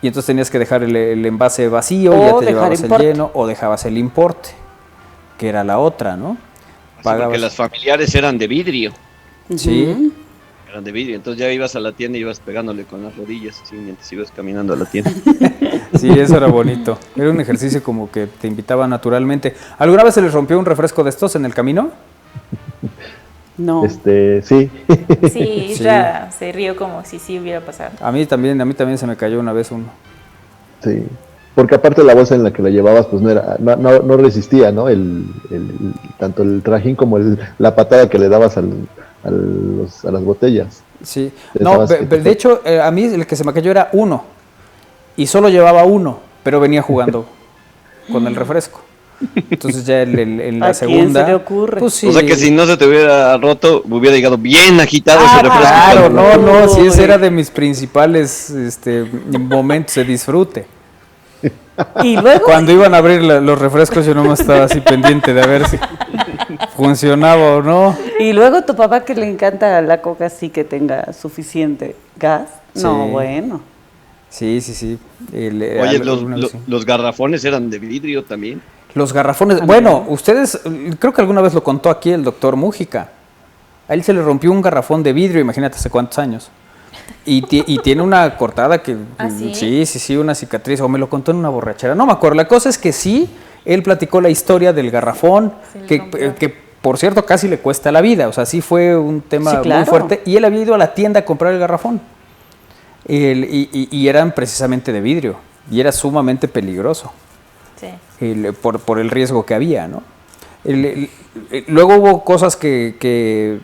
[SPEAKER 1] Y entonces tenías que dejar el envase vacío, y ya te llevabas el lleno, o dejabas el importe, que era la otra, ¿no?
[SPEAKER 3] Porque las familiares eran de vidrio.
[SPEAKER 1] Sí.
[SPEAKER 3] Eran de vidrio, entonces ya ibas a la tienda y ibas pegándole con las rodillas, así, mientras ibas caminando a la tienda.
[SPEAKER 1] Sí, eso era bonito. Era un ejercicio como que te invitaba naturalmente. ¿Alguna vez se les rompió un refresco de estos en el camino?
[SPEAKER 5] No.
[SPEAKER 2] Sí.
[SPEAKER 4] Sí, ya se rió como si sí hubiera pasado.
[SPEAKER 1] A mí también se me cayó una vez uno.
[SPEAKER 2] Sí, porque aparte la bolsa en la que la llevabas pues no resistía, ¿no? Tanto el trajín como la patada que le dabas al a las botellas.
[SPEAKER 1] Sí.
[SPEAKER 2] De
[SPEAKER 1] No,
[SPEAKER 2] Tabasco.
[SPEAKER 1] de hecho, a mí el que se me cayó era uno. Y solo llevaba uno, pero venía jugando con el refresco. Entonces ya en la
[SPEAKER 5] ¿A quién
[SPEAKER 1] segunda...
[SPEAKER 5] se le ocurre?
[SPEAKER 1] Pues sí.
[SPEAKER 3] O sea que si no se te hubiera roto, hubiera llegado bien agitado ese refresco.
[SPEAKER 1] Claro, no, sí, ese
[SPEAKER 5] Uy.
[SPEAKER 1] era de mis principales momentos de disfrute.
[SPEAKER 5] Y luego,
[SPEAKER 1] Cuando iban a abrir los refrescos yo nomás estaba así pendiente de ver si funcionaba o no.
[SPEAKER 5] y luego tu papá que le encanta la coca sí que tenga suficiente gas. No,
[SPEAKER 1] Sí.
[SPEAKER 5] bueno.
[SPEAKER 1] Sí.
[SPEAKER 3] Oye, los garrafones eran de vidrio también.
[SPEAKER 1] Los garrafones, bueno, ustedes, creo que alguna vez lo contó aquí el doctor Mújica. A él se le rompió un garrafón de vidrio, imagínate hace cuántos años. Y tiene una cortada que...
[SPEAKER 4] ¿Ah, sí?
[SPEAKER 1] Sí, una cicatriz, o me lo contó en una borrachera. No me acuerdo, la cosa es que sí, él platicó la historia del garrafón,
[SPEAKER 4] Se le
[SPEAKER 1] que,
[SPEAKER 4] rompió.
[SPEAKER 1] que por cierto casi le cuesta la vida, o sea, sí fue un tema
[SPEAKER 5] Sí, claro.
[SPEAKER 1] muy fuerte. Y él había ido a la tienda a comprar el garrafón. Y eran precisamente de vidrio, y era sumamente peligroso.
[SPEAKER 4] Sí.
[SPEAKER 1] Por el riesgo que había, ¿no? Luego hubo cosas que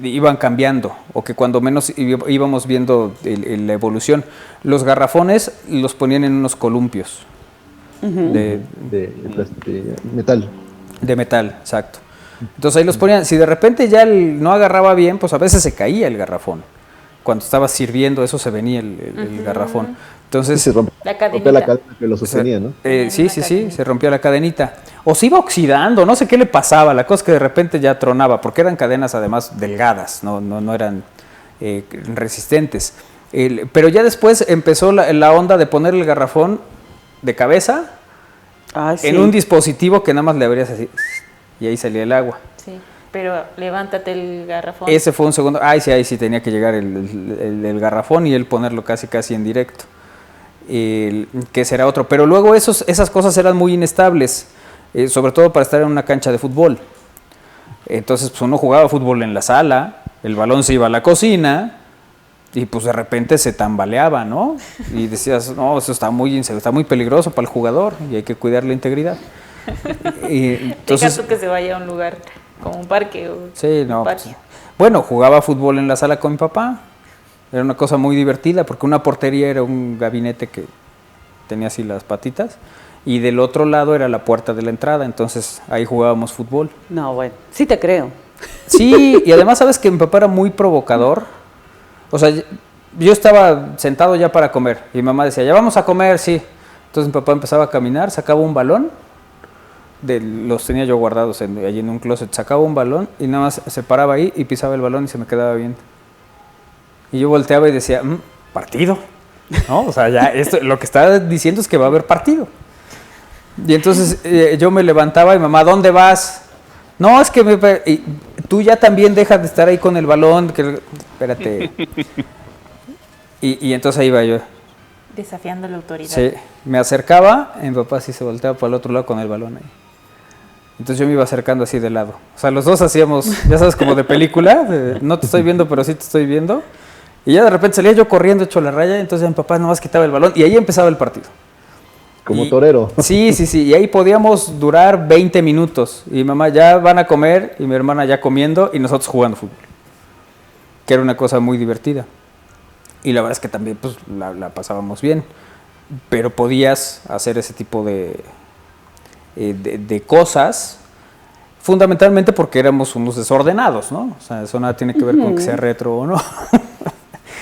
[SPEAKER 1] iban cambiando, o que cuando menos íbamos viendo la evolución. Los garrafones los ponían en unos columpios de
[SPEAKER 2] De metal.
[SPEAKER 1] metal, exacto. Entonces ahí los ponían, si de repente ya no agarraba bien, pues a veces se caía el garrafón. Cuando estaba sirviendo, eso se venía el garrafón. Entonces,
[SPEAKER 2] Se rompe,
[SPEAKER 4] La
[SPEAKER 2] rompía la
[SPEAKER 4] cadenita.
[SPEAKER 2] cadena que lo sostenía, ¿no?
[SPEAKER 1] sí, se rompía la cadenita. O se iba oxidando, no sé qué le pasaba. La cosa es que de repente ya tronaba, porque eran cadenas además delgadas, no eran resistentes. Pero ya después empezó la onda de poner el garrafón de cabeza
[SPEAKER 5] Ay, sí.
[SPEAKER 1] en un dispositivo que nada más le abrías así y ahí salía el agua.
[SPEAKER 4] Sí, pero levántate el garrafón.
[SPEAKER 1] Ese fue un segundo. Ahí sí tenía que llegar el garrafón y él ponerlo casi en directo. Que será otro. Pero luego esas cosas eran muy inestables, sobre todo para estar en una cancha de fútbol. Entonces, pues uno jugaba fútbol en la sala, el balón se iba a la cocina y pues de repente se tambaleaba, ¿no? Y decías, no, eso está muy peligroso para el jugador y hay que cuidar la integridad.
[SPEAKER 4] Deja tú que se vaya a un lugar como un parque o
[SPEAKER 1] Sí, no.
[SPEAKER 4] un
[SPEAKER 1] Pues,
[SPEAKER 4] patio.
[SPEAKER 1] bueno, jugaba fútbol en la sala con mi papá. Era una cosa muy divertida porque una portería era un gabinete que tenía así las patitas y del otro lado era la puerta de la entrada, entonces ahí jugábamos fútbol.
[SPEAKER 5] No, bueno. Sí te creo.
[SPEAKER 1] Sí, y además sabes que mi papá era muy provocador. O sea, yo estaba sentado ya para comer y mi mamá decía, ya vamos a comer, sí. Entonces mi papá empezaba a caminar, sacaba un balón, los tenía yo guardados allí en un closet, sacaba un balón y nada más se paraba ahí y pisaba el balón y se me quedaba viendo. Y yo volteaba y decía, partido, ¿no? O sea, ya esto, lo que está diciendo es que va a haber partido. Y entonces yo me levantaba y mamá, ¿dónde vas? No, es que y tú ya también dejas de estar ahí con el balón, espérate. Y entonces ahí iba yo.
[SPEAKER 4] Desafiando la autoridad.
[SPEAKER 1] Sí, me acercaba y mi papá sí se volteaba para el otro lado con el balón ahí. Entonces yo me iba acercando así de lado. O sea, los dos hacíamos, ya sabes, como de película, no te estoy viendo, pero sí te estoy viendo. Y ya de repente salía yo corriendo, hecho la raya, entonces mi papá nomás quitaba el balón y ahí empezaba el partido.
[SPEAKER 2] Como torero.
[SPEAKER 1] Sí, y ahí podíamos durar 20 minutos. Y mamá ya van a comer y mi hermana ya comiendo y nosotros jugando fútbol. Que era una cosa muy divertida. Y la verdad es que también pues la pasábamos bien. Pero podías hacer ese tipo de cosas, fundamentalmente porque éramos unos desordenados, ¿no? O sea, eso nada tiene que ver con que sea retro o no.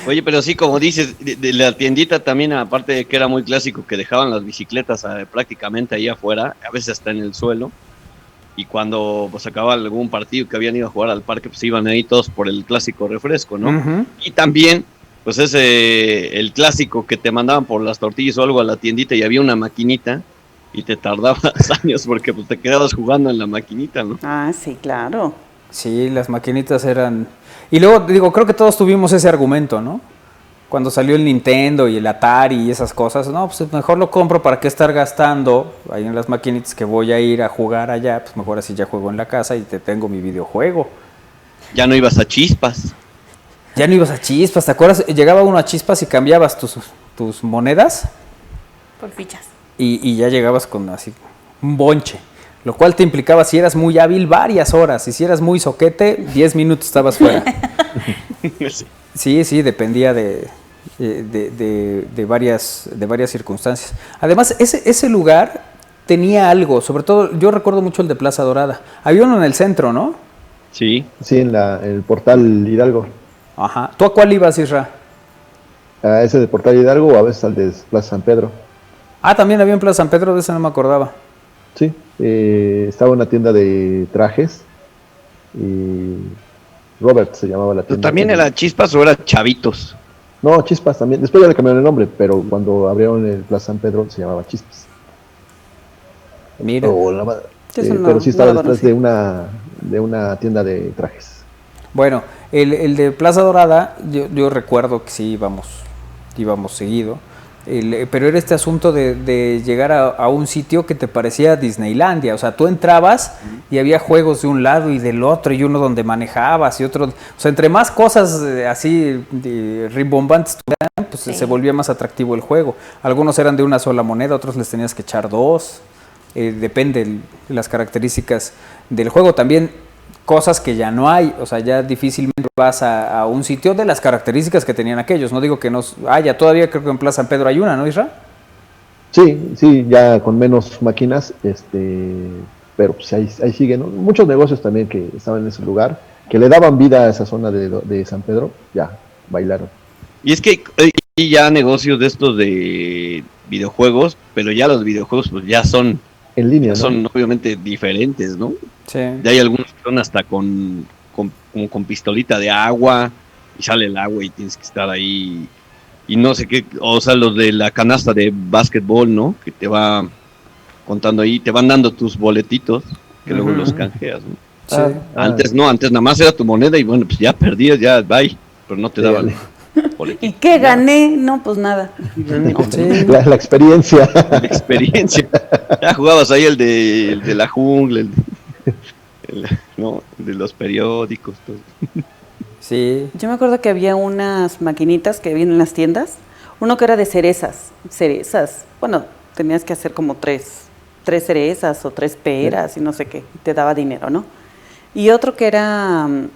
[SPEAKER 3] Oye, pero sí, como dices, de la tiendita también, aparte de que era muy clásico que dejaban las bicicletas prácticamente ahí afuera, a veces hasta en el suelo, y cuando pues acababa algún partido que habían ido a jugar al parque, pues iban ahí todos por el clásico refresco, ¿no?
[SPEAKER 1] Uh-huh.
[SPEAKER 3] Y también, pues el clásico que te mandaban por las tortillas o algo a la tiendita y había una maquinita, y te tardabas años porque pues, te quedabas jugando en la maquinita, ¿no?
[SPEAKER 5] Ah, sí, claro.
[SPEAKER 1] Sí, las maquinitas eran... Y luego, digo, creo que todos tuvimos ese argumento, ¿no? Cuando salió el Nintendo y el Atari y esas cosas, no, pues mejor lo compro, ¿para qué estar gastando ahí en las maquinitas que voy a ir a jugar allá? Pues mejor así ya juego en la casa y te tengo mi videojuego.
[SPEAKER 3] Ya no ibas a Chispas.
[SPEAKER 1] Ya no ibas a Chispas, ¿te acuerdas? Llegaba uno a Chispas y cambiabas tus monedas
[SPEAKER 4] Por fichas.
[SPEAKER 1] y ya llegabas con así un bonche. Lo cual te implicaba, si eras muy hábil, varias horas. Y si eras muy soquete, 10 minutos estabas fuera. Sí, dependía de varias circunstancias. Además, ese lugar tenía algo, sobre todo, yo recuerdo mucho el de Plaza Dorada. Había uno en el centro, ¿no?
[SPEAKER 3] Sí.
[SPEAKER 2] Sí, en el Portal Hidalgo.
[SPEAKER 1] Ajá. ¿Tú a cuál ibas, Isra?
[SPEAKER 2] A ese de Portal Hidalgo o a veces al de Plaza San Pedro.
[SPEAKER 1] Ah, también había en Plaza San Pedro, de ese no me acordaba.
[SPEAKER 2] Sí, estaba una tienda de trajes y Robert se llamaba la tienda.
[SPEAKER 3] ¿También era Chispas o era Chavitos?
[SPEAKER 2] No, Chispas también. Después ya le cambiaron el nombre, pero cuando abrieron el Plaza San Pedro se llamaba Chispas.
[SPEAKER 1] Mira.
[SPEAKER 2] Pero sí estaba detrás de una tienda de trajes.
[SPEAKER 1] Bueno, el de Plaza Dorada, yo recuerdo que sí íbamos seguido. Pero era este asunto de llegar a un sitio que te parecía Disneylandia. O sea, tú entrabas y había juegos de un lado y del otro, y uno donde manejabas y otro. O sea, entre más cosas así rimbombantes tuvieran, pues se volvía más atractivo el juego. Algunos eran de una sola moneda, otros les tenías que echar dos. Depende de las características del juego. También cosas que ya no hay, o sea, ya difícilmente vas a un sitio de las características que tenían aquellos. No digo que no haya, todavía creo que en Plaza San Pedro hay una, ¿no, Isra?
[SPEAKER 2] Sí, ya con menos máquinas, pero pues ahí siguen, ¿no? Muchos negocios también que estaban en ese lugar, que le daban vida a esa zona de San Pedro, ya bailaron.
[SPEAKER 3] Y es que hay ya negocios de estos de videojuegos, pero ya los videojuegos pues ya son
[SPEAKER 2] en línea, ¿no?
[SPEAKER 3] Son obviamente diferentes, ¿no?
[SPEAKER 1] Sí.
[SPEAKER 3] Ya hay algunos que son hasta como con pistolita de agua y sale el agua y tienes que estar ahí y no sé qué, o sea, los de la canasta de básquetbol, ¿no? Que te va contando ahí, te van dando tus boletitos que luego los canjeas, ¿no?
[SPEAKER 1] Sí.
[SPEAKER 3] Antes nada más era tu moneda y bueno, pues ya perdías, ya bye, pero no te daban boletito.
[SPEAKER 5] ¿Y qué gané? No, pues nada.
[SPEAKER 1] Sí.
[SPEAKER 2] La experiencia.
[SPEAKER 3] La experiencia. Ya jugabas ahí el de la jungla, de los periódicos, todo.
[SPEAKER 1] Sí.
[SPEAKER 5] Yo me acuerdo que había unas maquinitas que habían en las tiendas. Uno que era de cerezas. Bueno, tenías que hacer como tres cerezas o 3 peras y no sé qué. Te daba dinero, ¿no? Y otro que era, no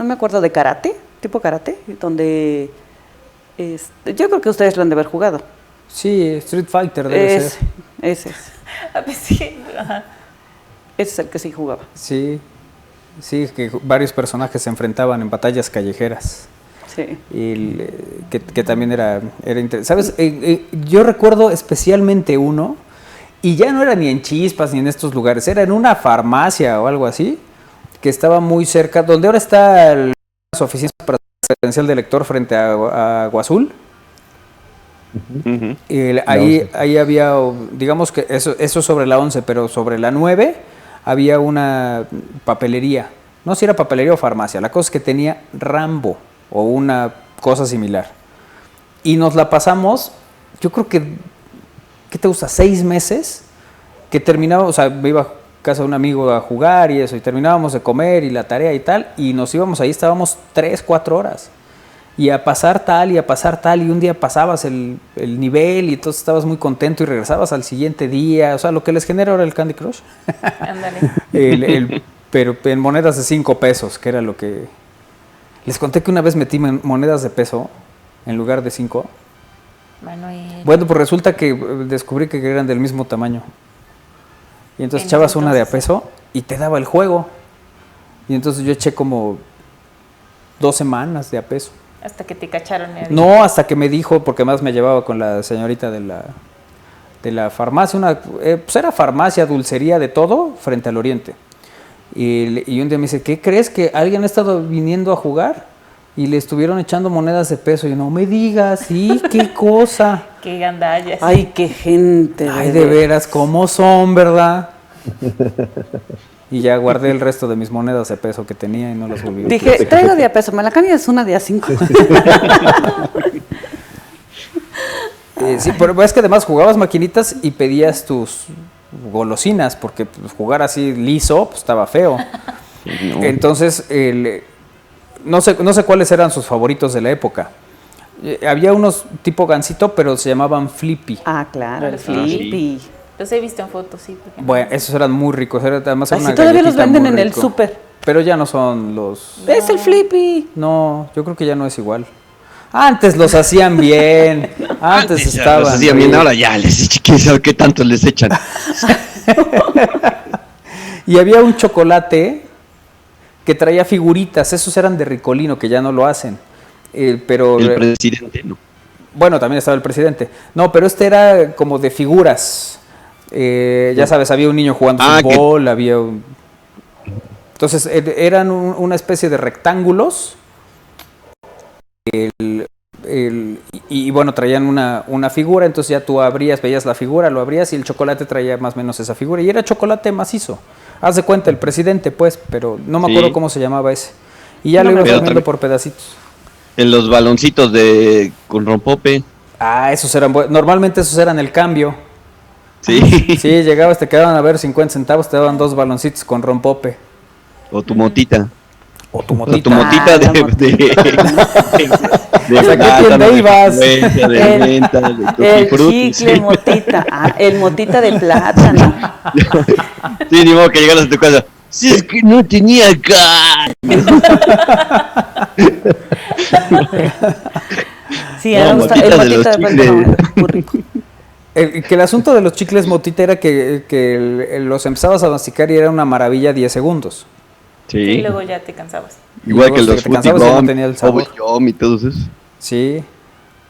[SPEAKER 5] me acuerdo, de karate, tipo karate, donde yo creo que ustedes lo han de haber jugado.
[SPEAKER 1] Sí, Street Fighter debe ser.
[SPEAKER 5] Ese es.
[SPEAKER 4] A ver, sí, ajá.
[SPEAKER 5] Ese es el que sí jugaba.
[SPEAKER 1] Sí, que varios personajes se enfrentaban en batallas callejeras.
[SPEAKER 5] Sí.
[SPEAKER 1] Y que también era interesante. ¿Sabes? Yo recuerdo especialmente uno, y ya no era ni en Chispas ni en estos lugares, era en una farmacia o algo así, que estaba muy cerca, donde ahora está las oficinas para credencial de lector frente a Agua Azul.
[SPEAKER 3] Uh-huh.
[SPEAKER 1] Ahí había, digamos que eso sobre la 11, pero sobre la 9 había una papelería. No sé si era papelería o farmacia, la cosa es que tenía Rambo o una cosa similar. Y nos la pasamos, yo creo que, ¿qué te gusta? 6 meses, que terminaba, o sea, me iba a casa de un amigo a jugar y eso, y terminábamos de comer y la tarea y tal, y nos íbamos ahí, estábamos 3-4 horas. Y a pasar tal, y un día pasabas el nivel y entonces estabas muy contento y regresabas al siguiente día. O sea, lo que les genera ahora el Candy Crush.
[SPEAKER 4] Ándale.
[SPEAKER 1] Pero en monedas de 5 pesos, que era lo que... Les conté que una vez metí monedas de peso en lugar de 5.
[SPEAKER 4] Manuel.
[SPEAKER 1] Bueno, pues resulta que descubrí que eran del mismo tamaño. Y entonces echabas una de a peso y te daba el juego. Y entonces yo eché como 2 semanas de a peso.
[SPEAKER 4] Hasta que te cacharon.
[SPEAKER 1] No, hasta que me dijo, porque más me llevaba con la señorita de la farmacia, pues era farmacia, dulcería, de todo, frente al Oriente. Y un día me dice, ¿qué crees? ¿Que alguien ha estado viniendo a jugar? Y le estuvieron echando monedas de peso. Y yo, no me digas, sí, qué cosa.
[SPEAKER 4] Qué gandallas.
[SPEAKER 5] Ay, qué gente.
[SPEAKER 1] Ay, de veras, ¿cómo son, verdad? Y ya guardé el resto de mis monedas de peso que tenía y no las volví a utilizar.
[SPEAKER 5] Dije, traigo de a peso, me la cambias una de a 5.
[SPEAKER 1] Sí, pero es que además jugabas maquinitas y pedías tus golosinas, porque pues, jugar así liso pues, estaba feo. No. Entonces, no sé cuáles eran sus favoritos de la época. Había unos tipo Gansito, pero se llamaban Flippy.
[SPEAKER 5] Ah, claro, el Flippy.
[SPEAKER 4] Los he visto en fotos, sí. porque no.
[SPEAKER 1] Bueno, esos eran muy ricos. Además era
[SPEAKER 5] Así
[SPEAKER 1] una
[SPEAKER 5] todavía los
[SPEAKER 1] galletita
[SPEAKER 5] venden
[SPEAKER 1] muy
[SPEAKER 5] en el
[SPEAKER 1] rico.
[SPEAKER 5] súper.
[SPEAKER 1] Pero ya no son los...
[SPEAKER 5] Es el Flippy.
[SPEAKER 1] No, yo creo que ya no es igual. Antes los hacían bien. Antes
[SPEAKER 3] Ya
[SPEAKER 1] estaban
[SPEAKER 3] los hacían bien,
[SPEAKER 1] ricos.
[SPEAKER 3] ahora ya les quién sabe qué tanto les echan.
[SPEAKER 1] Y había un chocolate que traía figuritas. Esos eran de Ricolino, que ya no lo hacen. Pero
[SPEAKER 3] El presidente, ¿no?
[SPEAKER 1] bueno, también estaba el presidente. No, pero este era como de figuras. Ya sabes, había un niño jugando fútbol, había un... Entonces, eran una especie de rectángulos. Y bueno, traían una figura, entonces ya tú abrías, veías la figura, lo abrías y el chocolate traía más o menos esa figura. Y era chocolate macizo. Haz de cuenta, el presidente, pues, pero no me acuerdo cómo se llamaba ese. Y ya
[SPEAKER 5] No
[SPEAKER 1] lo
[SPEAKER 5] me
[SPEAKER 1] ibas
[SPEAKER 3] acuerdo.
[SPEAKER 1] comiendo por pedacitos.
[SPEAKER 3] En los baloncitos con rompope.
[SPEAKER 1] Ah, esos eran buenos. Normalmente esos eran el cambio.
[SPEAKER 3] Sí.
[SPEAKER 1] Sí, llegabas, te quedaban a ver 50 centavos, te daban 2 baloncitos con rompope.
[SPEAKER 3] O tu motita.
[SPEAKER 1] O tu
[SPEAKER 3] O
[SPEAKER 1] motita.
[SPEAKER 3] tu motita
[SPEAKER 5] Ah,
[SPEAKER 3] de,
[SPEAKER 5] la motita.
[SPEAKER 1] O sea, ¿qué tienda ibas?
[SPEAKER 3] De menta, de
[SPEAKER 5] El
[SPEAKER 3] tutti
[SPEAKER 5] chicle
[SPEAKER 3] frutti,
[SPEAKER 5] motita. Ah, el motita de plátano.
[SPEAKER 3] sí, ni modo que llegaras a tu casa. Si es que no tenía carne.
[SPEAKER 5] Sí,
[SPEAKER 3] No,
[SPEAKER 5] el
[SPEAKER 3] motita de
[SPEAKER 5] motita
[SPEAKER 3] los
[SPEAKER 5] de plátano
[SPEAKER 3] chicles.
[SPEAKER 5] era muy rico.
[SPEAKER 1] Que el asunto de los chicles motita era que los empezabas a masticar y era una maravilla 10 segundos.
[SPEAKER 4] Y
[SPEAKER 3] Sí.
[SPEAKER 4] luego ya te cansabas.
[SPEAKER 3] Igual
[SPEAKER 1] luego
[SPEAKER 3] que
[SPEAKER 1] se
[SPEAKER 3] los
[SPEAKER 1] te cansabas y no
[SPEAKER 3] Fruity
[SPEAKER 1] tenía el
[SPEAKER 3] Gum,
[SPEAKER 1] sabor.
[SPEAKER 3] Bubble Gum y todos esos.
[SPEAKER 1] Sí.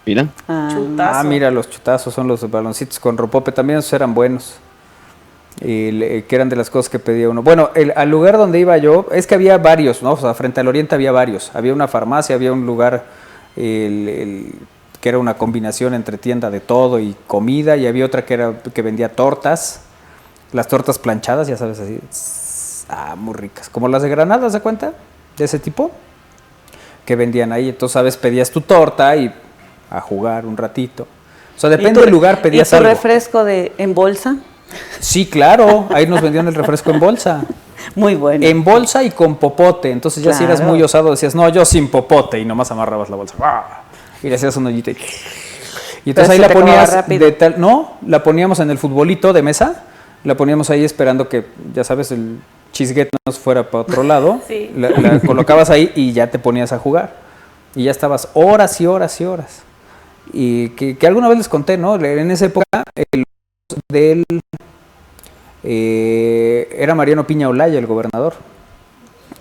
[SPEAKER 3] Mira.
[SPEAKER 5] Ah,
[SPEAKER 4] Chutazo.
[SPEAKER 1] Ah, mira, los chutazos son los baloncitos con rompope. También esos eran buenos. Que eran de las cosas que pedía uno. Bueno, al lugar donde iba yo, es que había varios, ¿no? O sea, frente al oriente había varios. Había una farmacia, había un lugar que era una combinación entre tienda de todo y comida, y había otra que vendía tortas. Las tortas planchadas, ya sabes, así. Muy ricas. Como las de Granada, ¿se cuenta? De ese tipo. Que vendían ahí. Entonces, ¿sabes? Pedías tu torta y a jugar un ratito. O sea, depende del lugar, pedías
[SPEAKER 5] ¿Y tu
[SPEAKER 1] algo.
[SPEAKER 5] refresco en bolsa?
[SPEAKER 1] Sí, claro. Ahí nos vendían el refresco en bolsa.
[SPEAKER 5] Muy bueno.
[SPEAKER 1] En bolsa y con popote. Entonces ya si eras
[SPEAKER 5] Claro.
[SPEAKER 1] muy osado decías, no, yo sin popote. Y nomás amarrabas la bolsa. ¡Ah! Y le hacías un hoyito. Y entonces
[SPEAKER 5] Pero
[SPEAKER 1] ahí
[SPEAKER 5] se
[SPEAKER 1] la
[SPEAKER 5] te acababa
[SPEAKER 1] ponías
[SPEAKER 5] rápido.
[SPEAKER 1] no, la poníamos en el futbolito de mesa. La poníamos ahí esperando que, ya sabes, el chisguete nos fuera para otro lado.
[SPEAKER 4] Sí.
[SPEAKER 1] La colocabas ahí y ya te ponías a jugar. Y ya estabas horas y horas y horas. Y que alguna vez les conté, ¿no? En esa época, era Mariano Piña Olaya el gobernador.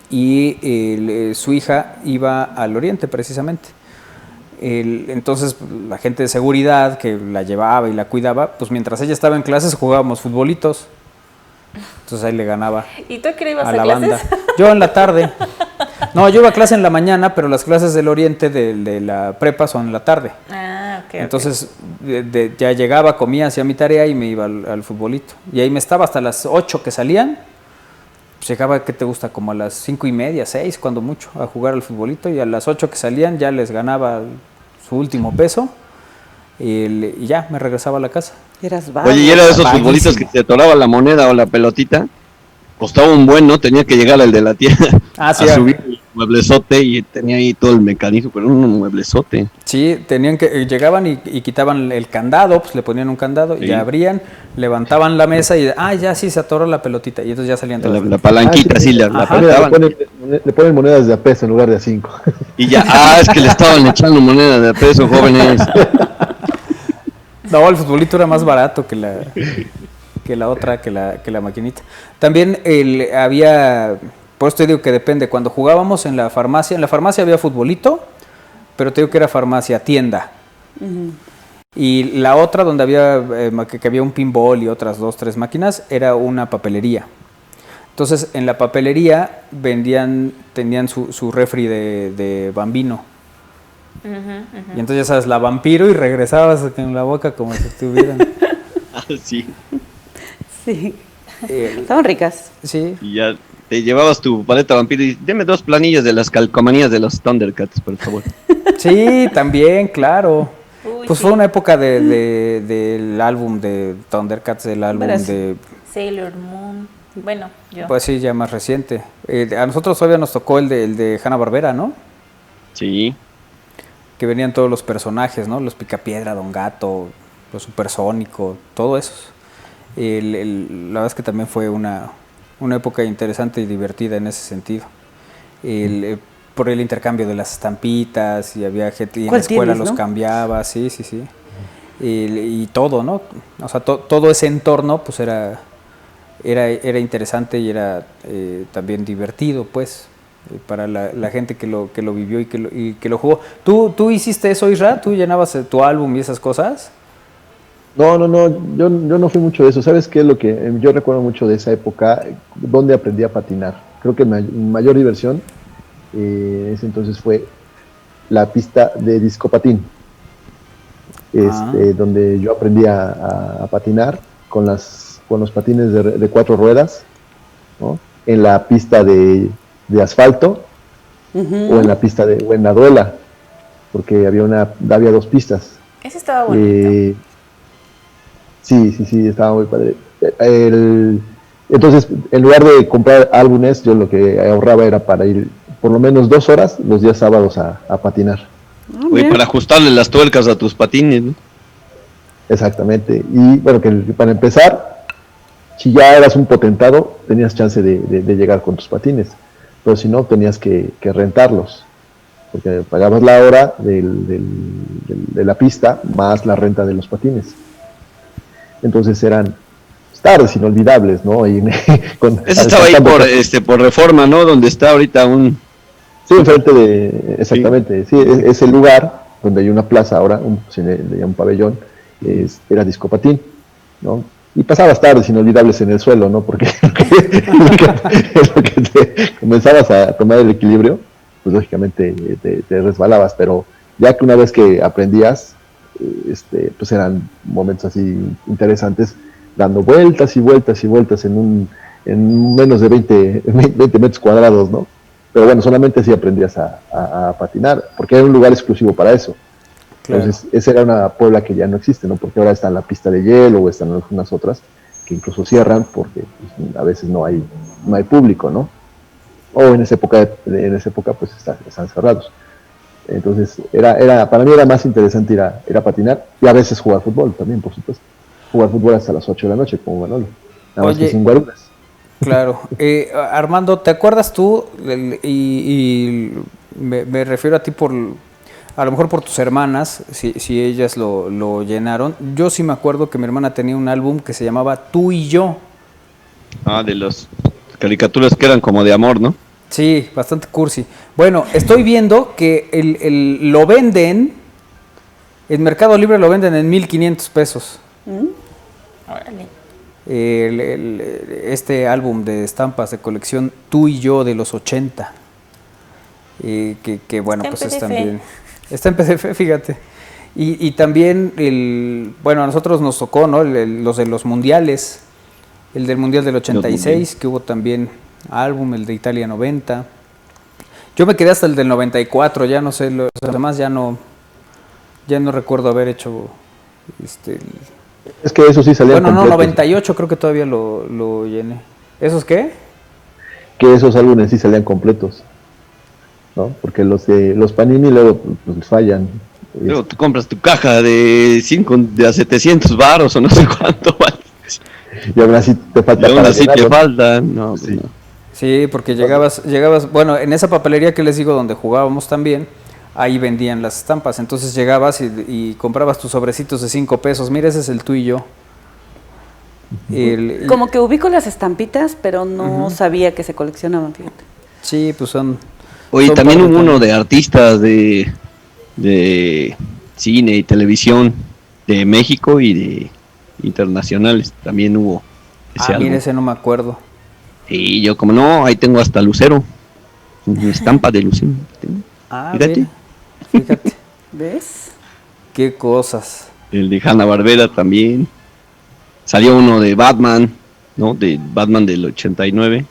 [SPEAKER 1] Y su hija iba al oriente precisamente. Entonces la gente de seguridad que la llevaba y la cuidaba, pues mientras ella estaba en clases jugábamos futbolitos. Entonces ahí le ganaba
[SPEAKER 4] ¿Y tú a qué hora ibas
[SPEAKER 1] a
[SPEAKER 4] a
[SPEAKER 1] la
[SPEAKER 4] clases?
[SPEAKER 1] banda. Yo en la tarde. No, yo iba a clase en la mañana, pero las clases del oriente de la prepa son en la tarde.
[SPEAKER 4] Ah, ok.
[SPEAKER 1] Entonces ya llegaba, comía, hacía mi tarea y me iba al futbolito. Y ahí me estaba hasta las 8 que salían. Pues llegaba, ¿qué te gusta? Como a las 5:30, 6, cuando mucho, a jugar al futbolito. Y a las 8 que salían ya les ganaba su último peso. Y ya, me regresaba a la casa.
[SPEAKER 5] Eras vago.
[SPEAKER 3] Oye, y era de esos
[SPEAKER 1] Vaguísimo.
[SPEAKER 3] futbolitos que te atoraba la moneda o la pelotita. Costaba un buen, ¿no? Tenía que llegar al de la tienda
[SPEAKER 1] Ah, sí,
[SPEAKER 3] a subir el mueblezote y tenía ahí todo el mecanismo, pero un mueblezote.
[SPEAKER 1] Sí, llegaban y quitaban el candado, pues le ponían un candado y
[SPEAKER 3] Sí.
[SPEAKER 1] ya abrían, levantaban la mesa y ya sí se atoró la pelotita y entonces ya salían todas.
[SPEAKER 3] La palanquita,
[SPEAKER 2] Ah, sí.
[SPEAKER 3] así la
[SPEAKER 1] Ajá.
[SPEAKER 3] apretaban.
[SPEAKER 2] Le ponen monedas de a peso en lugar de a 5.
[SPEAKER 3] Y ya, es que le estaban echando moneda de peso, jóvenes.
[SPEAKER 1] No, el futbolito era más barato que la otra, que la maquinita. También había, por eso te digo que depende, cuando jugábamos en la farmacia había futbolito, pero te digo que era farmacia, tienda. Y la otra donde había, que había un pinball y otras 2, 3 máquinas, era una papelería. Entonces en la papelería tenían su refri de Bambino. Y entonces ya sabes, la vampiro y regresabas en la boca como si estuvieran.
[SPEAKER 3] Sí.
[SPEAKER 5] Sí.
[SPEAKER 1] Eh,
[SPEAKER 5] Estaban ricas.
[SPEAKER 1] sí.
[SPEAKER 3] Y ya te llevabas tu paleta vampiro y deme 2 planillas de las calcomanías de los Thundercats, por favor.
[SPEAKER 1] Sí, también, claro.
[SPEAKER 4] Uy,
[SPEAKER 1] Pues
[SPEAKER 4] sí.
[SPEAKER 1] fue una época del álbum de Thundercats, del álbum
[SPEAKER 5] Verás.
[SPEAKER 1] de,
[SPEAKER 4] Sailor Moon. Bueno, yo.
[SPEAKER 1] pues sí, ya más reciente. A nosotros todavía nos tocó el de Hanna-Barbera, ¿no?
[SPEAKER 3] Sí.
[SPEAKER 1] Que venían todos los personajes, ¿no? Los Picapiedra, Don Gato, los Supersónico, todo eso. La verdad es que también fue una época interesante y divertida en ese sentido. Por el intercambio de las estampitas, y había gente, y en la escuela los cambiaba, sí. Y todo, ¿no? O sea, todo ese entorno, pues era interesante y era también divertido, pues, para la gente que lo vivió y que lo jugó. ¿Tú hiciste eso, Isra? ¿Tú llenabas tu álbum y esas cosas?
[SPEAKER 2] No, yo no fui mucho de eso. ¿Sabes qué es lo que yo recuerdo mucho de esa época? Donde aprendí a patinar. Creo que mi mayor diversión en ese entonces fue la pista de disco patín. Donde yo aprendí a patinar con los patines de 4 ruedas, ¿no? En la pista de asfalto, o en la pista o en la duela, porque había 2 pistas.
[SPEAKER 4] Ese estaba bonito.
[SPEAKER 2] Sí, estaba muy padre. Entonces, en lugar de comprar álbumes, yo lo que ahorraba era para ir por lo menos 2 horas los días sábados a patinar.
[SPEAKER 3] Oye, para ajustarle las tuercas a tus patines, ¿no?
[SPEAKER 2] Exactamente. Y bueno, que para empezar, si ya eras un potentado, tenías chance de llegar con tus patines. Pero si no, tenías que rentarlos. Porque pagabas la hora de la pista más la renta de los patines. Entonces eran tardes inolvidables, ¿no? Ese
[SPEAKER 3] estaba ahí por Reforma, ¿no? Donde está ahorita
[SPEAKER 2] Sí, enfrente exactamente, sí, es el lugar donde hay una plaza ahora, un pabellón, era disco patín, ¿no? Y pasabas tardes inolvidables en el suelo, ¿no? Porque es lo que te comenzabas a tomar el equilibrio, pues lógicamente te resbalabas, pero ya que una vez que aprendías, pues eran momentos así interesantes, dando vueltas y vueltas y vueltas en menos de 20 metros cuadrados, ¿no? Pero bueno, solamente así aprendías a patinar, porque era un lugar exclusivo para eso. Claro. Entonces, esa era una Puebla que ya no existe, ¿no? Porque ahora está en la pista de hielo o están algunas otras que incluso cierran porque pues, a veces no hay público, ¿no? O en esa época pues están cerrados. Entonces, para mí era más interesante ir a patinar y a veces jugar fútbol también, por supuesto. Jugar fútbol hasta las 8 de la noche, como Manolo. Nada más que sin guaruras.
[SPEAKER 1] Claro. Armando, ¿te acuerdas tú? Y me refiero a ti a lo mejor por tus hermanas, si ellas lo llenaron. Yo sí me acuerdo que mi hermana tenía un álbum que se llamaba Tú y Yo.
[SPEAKER 3] De las caricaturas que eran como de amor, ¿no?
[SPEAKER 1] Sí, bastante cursi. Bueno, estoy viendo que lo venden, en Mercado Libre lo venden en 1,500 pesos.
[SPEAKER 4] Órale.
[SPEAKER 1] Este álbum de estampas de colección Tú y Yo de los 80. Que bueno, pues es también... Está en PDF, fíjate. Y también, bueno, a nosotros nos tocó, ¿no? Los de los mundiales. El del Mundial del 86, que hubo también álbum, el de Italia 90. Yo me quedé hasta el del 94, ya no sé, los demás ya no recuerdo haber hecho...
[SPEAKER 2] Es que eso sí salían
[SPEAKER 1] completos. Bueno, no, 98 creo que todavía lo llené. ¿Esos qué?
[SPEAKER 2] Que esos álbumes sí salían completos, ¿no? Porque los Panini luego pues, fallan.
[SPEAKER 3] Luego tú compras tu caja de 700 varos o no sé cuánto vale.
[SPEAKER 2] Y aún así te falta.
[SPEAKER 3] Y aún así te faltan. No,
[SPEAKER 2] sí.
[SPEAKER 3] No.
[SPEAKER 1] Sí, porque llegabas, bueno, en esa papelería que les digo donde jugábamos también, ahí vendían las estampas, entonces llegabas y comprabas tus sobrecitos de 5 pesos, mira, ese es el Tú y Yo.
[SPEAKER 5] Como que ubico las estampitas, pero no sabía que se coleccionaban, fíjate.
[SPEAKER 1] Sí, pues son...
[SPEAKER 3] Oye, también hubo uno de artistas de cine y televisión de México y de internacionales, también hubo ese álbum.
[SPEAKER 1] Mira, ese no me acuerdo.
[SPEAKER 3] Y yo como no, ahí tengo hasta Lucero, una estampa de Lucero. Fíjate.
[SPEAKER 1] Fíjate.
[SPEAKER 5] ¿Ves?
[SPEAKER 1] Qué cosas.
[SPEAKER 3] El de Hanna-Barbera también. Salió uno de Batman, ¿no? De Batman del 89.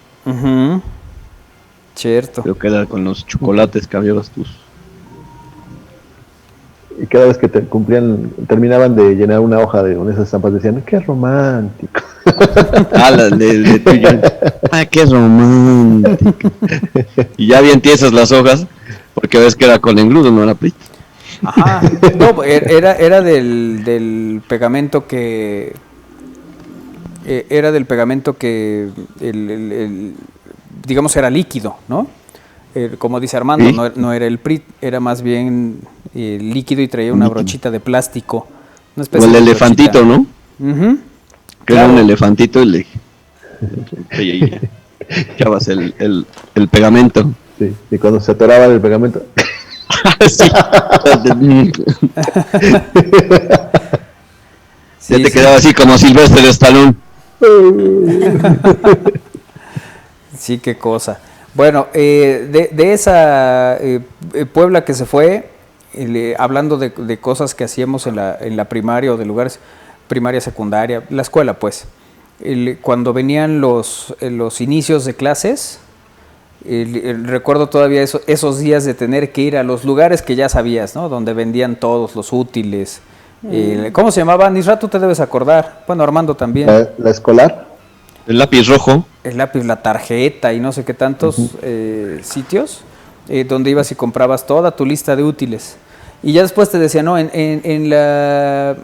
[SPEAKER 1] Cierto.
[SPEAKER 3] Creo que era con los chocolates que habías tus.
[SPEAKER 2] Y cada vez que terminaban de llenar una hoja de esas estampas decían, qué romántico.
[SPEAKER 3] De tuyo. Qué romántico. Y ya bien tiesas las hojas, porque ves que era con engrudo, no era plito.
[SPEAKER 1] Ajá. No, era del pegamento que era del pegamento que, digamos, era líquido, ¿no? Como dice Armando,
[SPEAKER 3] ¿Sí?
[SPEAKER 1] no era el PRIT, era más bien líquido y traía una brochita de plástico. Una
[SPEAKER 3] O
[SPEAKER 1] especie
[SPEAKER 3] el
[SPEAKER 1] de
[SPEAKER 3] elefantito,
[SPEAKER 1] brochita.
[SPEAKER 3] ¿no?
[SPEAKER 1] Ujú.
[SPEAKER 3] Que era un elefantito y le echabas el pegamento.
[SPEAKER 2] Sí, y cuando se atoraba el pegamento.
[SPEAKER 3] Sí.
[SPEAKER 1] Sí,
[SPEAKER 3] Ya te
[SPEAKER 1] sí.
[SPEAKER 3] quedaba así como Silvestre de Stallone.
[SPEAKER 1] Sí, qué cosa. Bueno, de esa Puebla que se fue, hablando de cosas que hacíamos en la primaria o de lugares, primaria, secundaria, la escuela pues, cuando venían los inicios de clases, recuerdo todavía esos días de tener que ir a los lugares que ya sabías, ¿no? Donde vendían todos los útiles. ¿Cómo se llamaban? Nisra, tú te debes acordar. Bueno, Armando también.
[SPEAKER 2] La escolar.
[SPEAKER 3] El lápiz rojo.
[SPEAKER 1] El lápiz, la tarjeta y no sé qué tantos sitios donde ibas y comprabas toda tu lista de útiles. Y ya después te decía, no, en la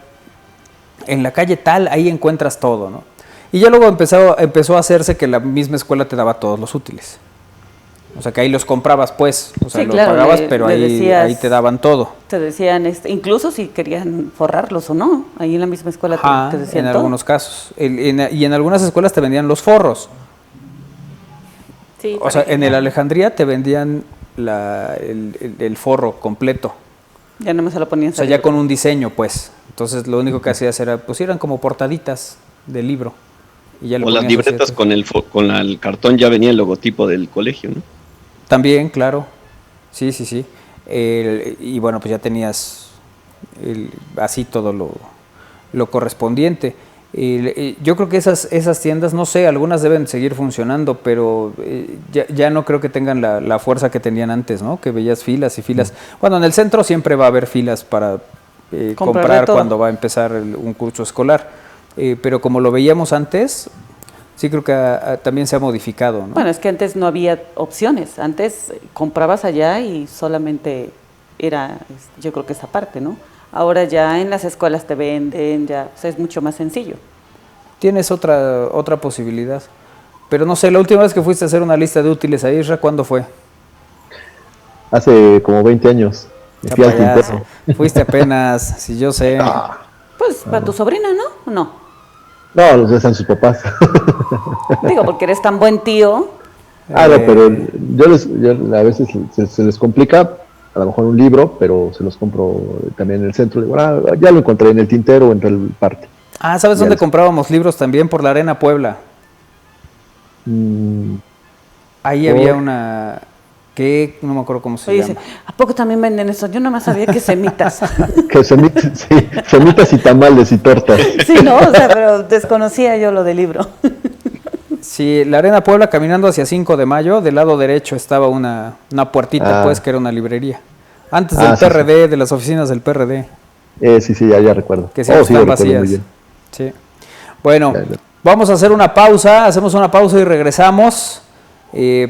[SPEAKER 1] calle tal, ahí encuentras todo, ¿no? Y ya luego empezó a hacerse que la misma escuela te daba todos los útiles. O sea, que ahí los comprabas, pues. O sea,
[SPEAKER 5] Sí,
[SPEAKER 1] los
[SPEAKER 5] claro,
[SPEAKER 1] pagabas, pero
[SPEAKER 5] le decías-
[SPEAKER 1] ahí te daban todo.
[SPEAKER 5] Te decían, incluso si querían forrarlos o no, ahí en la misma escuela
[SPEAKER 1] Ajá,
[SPEAKER 5] te decían
[SPEAKER 1] en
[SPEAKER 5] todo.
[SPEAKER 1] algunos casos. Y en algunas escuelas te vendían los forros.
[SPEAKER 4] Sí,
[SPEAKER 1] O sea,
[SPEAKER 4] para
[SPEAKER 1] en el
[SPEAKER 4] que-
[SPEAKER 1] Alejandría te vendían el forro completo.
[SPEAKER 5] Ya no me se lo ponían.
[SPEAKER 1] O sea, ya con un diseño, pues. Entonces, lo único que hacías era, pues eran como portaditas del libro. Y ya le
[SPEAKER 3] O las
[SPEAKER 1] ponías así
[SPEAKER 3] libretas
[SPEAKER 1] atrás.
[SPEAKER 3] con el cartón ya venía el logotipo del colegio, ¿no?
[SPEAKER 1] También, claro. Sí, sí, sí. Y bueno, pues ya tenías así todo lo correspondiente. Yo creo que esas tiendas, no sé, algunas deben seguir funcionando, pero ya no creo que tengan la fuerza que tenían antes, ¿no? Que veías filas y filas. Bueno, en el centro siempre va a haber filas para comprar
[SPEAKER 5] todo.
[SPEAKER 1] cuando va a empezar un curso escolar. Pero como lo veíamos antes, sí creo que también se ha modificado, ¿no?
[SPEAKER 5] Bueno, es que antes no había opciones. Antes comprabas allá y solamente era, yo creo que esa parte, ¿no? Ahora ya en las escuelas te venden, ya, o sea, es mucho más sencillo.
[SPEAKER 1] Tienes otra posibilidad. Pero no sé, la última vez que fuiste a hacer una lista de útiles a Isra, ¿cuándo fue?
[SPEAKER 2] Hace como 20 años. Me
[SPEAKER 1] Ya
[SPEAKER 2] fui al
[SPEAKER 1] payaso.
[SPEAKER 2] Tintero.
[SPEAKER 1] Fuiste apenas, si yo sé.
[SPEAKER 5] Pues para tu sobrina, ¿no? No.
[SPEAKER 2] No, los están sus papás.
[SPEAKER 5] Digo, porque eres tan buen tío.
[SPEAKER 2] No, pero yo a veces se les complica, a lo mejor un libro, pero se los compro también en el centro. Digo, ya lo encontré en el Tintero o en el parte.
[SPEAKER 1] Ah, ¿sabes
[SPEAKER 2] Ya
[SPEAKER 1] dónde
[SPEAKER 2] les-
[SPEAKER 1] comprábamos libros también? Por la Arena Puebla.
[SPEAKER 2] Mm,
[SPEAKER 1] Ahí
[SPEAKER 2] ¿Por?
[SPEAKER 1] había una que no me acuerdo cómo se
[SPEAKER 5] Oye,
[SPEAKER 1] llama.
[SPEAKER 5] dice, ¿a poco también venden eso? Yo nada más sabía que semitas.
[SPEAKER 2] que sí, semitas y tamales y tortas.
[SPEAKER 5] Sí, no, o sea, pero desconocía yo lo del libro.
[SPEAKER 1] Sí, la Arena Puebla, caminando hacia 5 de mayo, del lado derecho estaba una puertita,
[SPEAKER 2] Ah.
[SPEAKER 1] pues, que era una librería. Antes
[SPEAKER 2] Ah,
[SPEAKER 1] del
[SPEAKER 2] sí,
[SPEAKER 1] PRD, de las oficinas del PRD,
[SPEAKER 2] Sí, ya recuerdo.
[SPEAKER 1] que siempre
[SPEAKER 2] sí, lo
[SPEAKER 1] están
[SPEAKER 2] recuerdo muy
[SPEAKER 1] vacías.
[SPEAKER 2] bien.
[SPEAKER 1] Sí. Bueno,
[SPEAKER 2] Ya.
[SPEAKER 1] vamos a hacer una pausa, hacemos una pausa y regresamos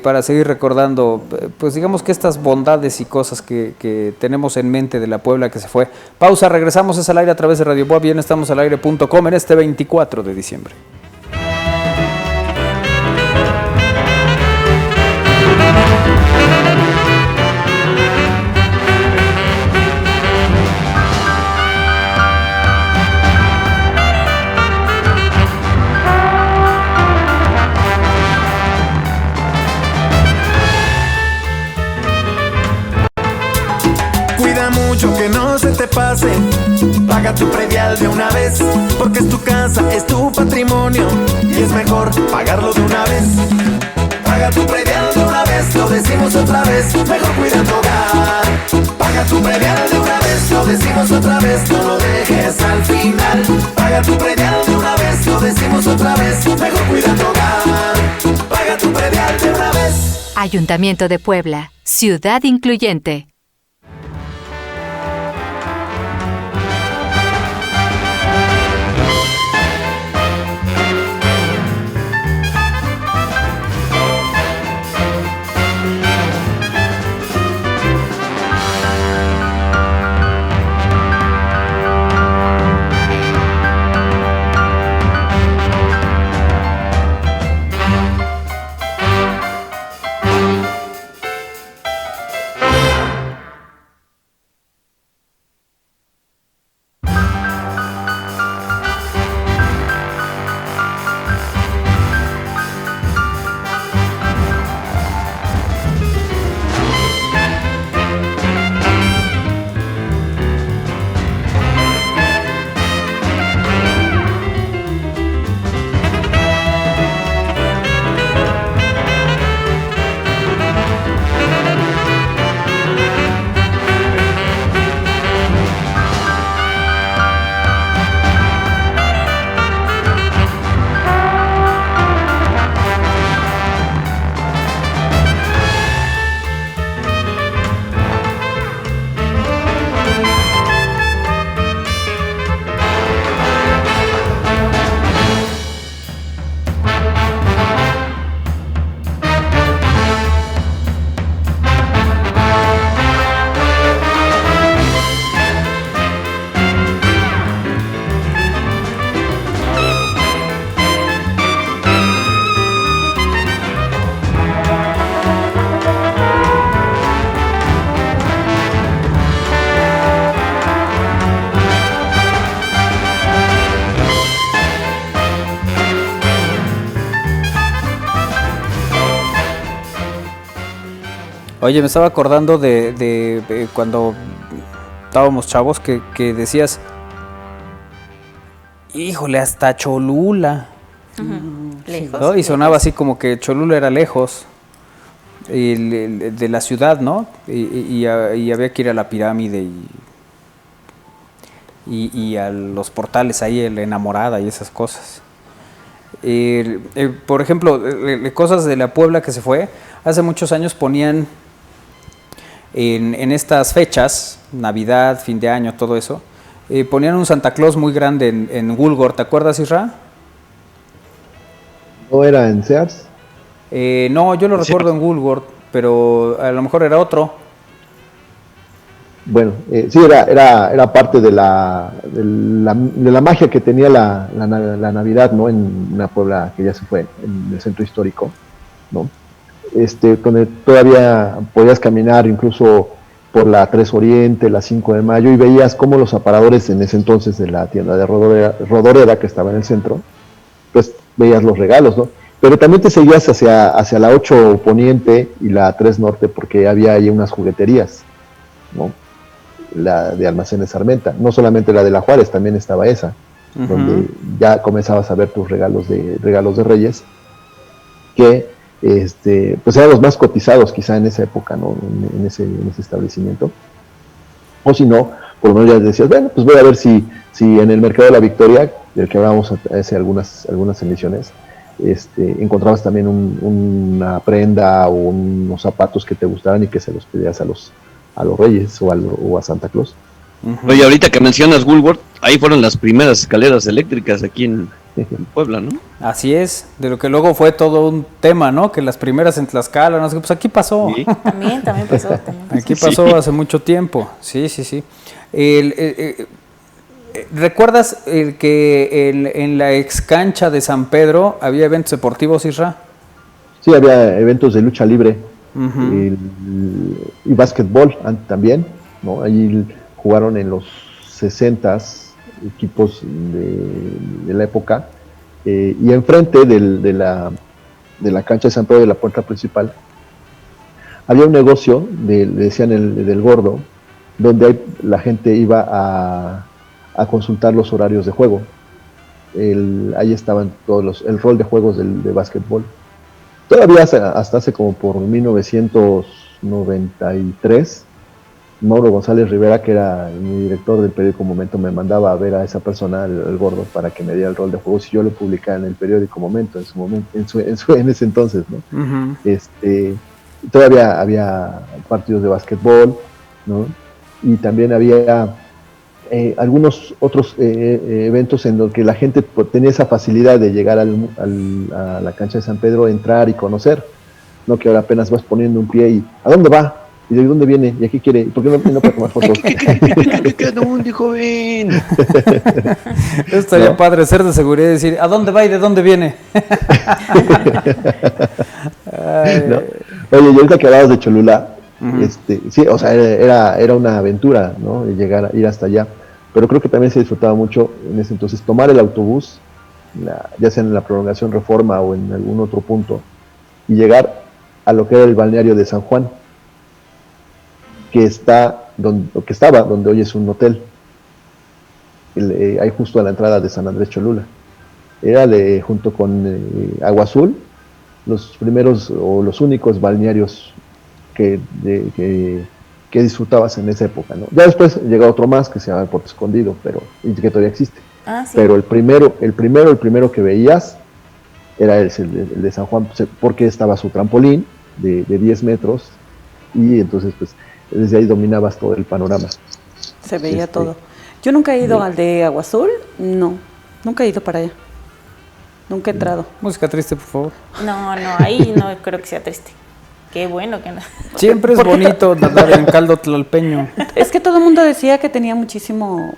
[SPEAKER 1] para seguir recordando, pues digamos que estas bondades y cosas que tenemos en mente de la Puebla que se fue. Pausa, regresamos, es al aire a través de Radio Boa, bien estamos al aire.com en este 24 de diciembre.
[SPEAKER 6] Cuida mucho que no se te pase. Paga tu predial de una vez, porque es tu casa, es tu patrimonio y es mejor pagarlo de una vez. Paga tu predial de una vez, lo decimos otra vez, mejor cuida tu hogar. Paga tu predial de una vez, lo decimos otra vez, no lo dejes al final. Paga tu predial de una vez, lo decimos otra vez, mejor cuida tu hogar. Paga tu predial de una vez.
[SPEAKER 7] Ayuntamiento de Puebla, ciudad incluyente.
[SPEAKER 1] Oye, me estaba acordando de cuando estábamos chavos que decías, híjole, hasta Cholula.
[SPEAKER 4] Lejos.
[SPEAKER 1] ¿No? Y sonaba así como que Cholula era lejos de la ciudad, ¿no? Y había que ir a la pirámide y a los portales ahí, la Enamorada y esas cosas. Por ejemplo, cosas de la Puebla que se fue, hace muchos años ponían en estas fechas, Navidad, fin de año, todo eso, ponían un Santa Claus muy grande en Woolworth, ¿te acuerdas, Isra?
[SPEAKER 2] ¿No era en Sears?
[SPEAKER 1] No, yo lo recuerdo en Woolworth, pero a lo mejor era otro.
[SPEAKER 2] Bueno, sí, era parte de la magia que tenía la Navidad, ¿no? En una Puebla que ya se fue, en el centro histórico, ¿no? Donde todavía podías caminar incluso por la 3 Oriente, la 5 de Mayo, y veías cómo los aparadores en ese entonces de la tienda de Rodoreda, que estaba en el centro, pues veías los regalos, ¿no? Pero también te seguías hacia la 8 Poniente y la 3 Norte, porque había ahí unas jugueterías, ¿no? La de Almacenes Armenta, no solamente la de la Juárez, también estaba esa, donde ya comenzabas a ver tus regalos de Reyes, que pues eran los más cotizados quizá en esa época, ¿no? En ese establecimiento. O si no, por lo menos ya decías, bueno, pues voy a ver si en el Mercado de la Victoria, del que hablábamos hace algunas emisiones, encontrabas también una prenda o unos zapatos que te gustaran y que se los pedías a los Reyes o a Santa Claus.
[SPEAKER 3] Oye, ahorita que mencionas Woolworth, ahí fueron las primeras escaleras eléctricas aquí en Puebla, ¿no?
[SPEAKER 1] Así es, de lo que luego fue todo un tema, ¿no? Que las primeras en Tlaxcala, no sé qué, pues aquí pasó.
[SPEAKER 3] Sí.
[SPEAKER 4] También pasó.
[SPEAKER 1] Aquí pasó hace mucho tiempo, sí. ¿Recuerdas que en la ex cancha de San Pedro había eventos deportivos, Isra?
[SPEAKER 2] Sí, había eventos de lucha libre y básquetbol también, ¿no? Allí jugaron en los 60s equipos de la época, y enfrente de la cancha de San Pedro, de la puerta principal, había un negocio, le decían del Gordo, donde la gente iba a consultar los horarios de juego. Ahí estaban todos el rol de juegos de básquetbol. Todavía hasta hace como por 1993, Mauro González Rivera, que era mi director del periódico Momento, me mandaba a ver a esa persona, el Gordo, para que me diera el rol de juegos, y yo lo publicaba en el periódico Momento en ese entonces, ¿no? Todavía había partidos de básquetbol, ¿no? Y también había algunos otros eventos en los que la gente tenía esa facilidad de llegar a la cancha de San Pedro, entrar y conocer, ¿no? Que ahora apenas vas poniendo un pie y ¿a dónde va? ¿Y de dónde viene? ¿Y aquí quiere? ¿Por qué no puede tomar fotos?
[SPEAKER 3] ¿Dónde, joven?
[SPEAKER 1] Estaría padre ser de seguridad y decir, ¿a dónde va y de dónde viene?
[SPEAKER 2] ¿No? Oye, y ahorita que hablabas de Cholula, sí, o sea, era una aventura, ¿no? Ir hasta allá. Pero creo que también se disfrutaba mucho en ese entonces tomar el autobús, ya sea en la prolongación Reforma o en algún otro punto, y llegar a lo que era el balneario de San Juan, que estaba donde hoy es un hotel, ahí justo a la entrada de San Andrés Cholula. Era junto con Agua Azul los primeros o los únicos balnearios que disfrutabas en esa época, ¿no? Ya después llegó otro más que se llama Puerto Escondido, y que todavía existe.
[SPEAKER 4] Ah, sí.
[SPEAKER 2] Pero el primero que veías era el de San Juan, porque estaba su trampolín de 10 metros, y entonces pues desde ahí dominabas todo el panorama.
[SPEAKER 5] Se veía todo. Yo nunca he ido al de Agua Azul, no, nunca he ido para allá. Nunca he entrado.
[SPEAKER 1] Música triste, por favor.
[SPEAKER 4] No, ahí no creo que sea triste. Qué bueno que no.
[SPEAKER 1] Siempre es bonito nadar en caldo tlalpeño.
[SPEAKER 5] Es que todo el mundo decía que tenía muchísimo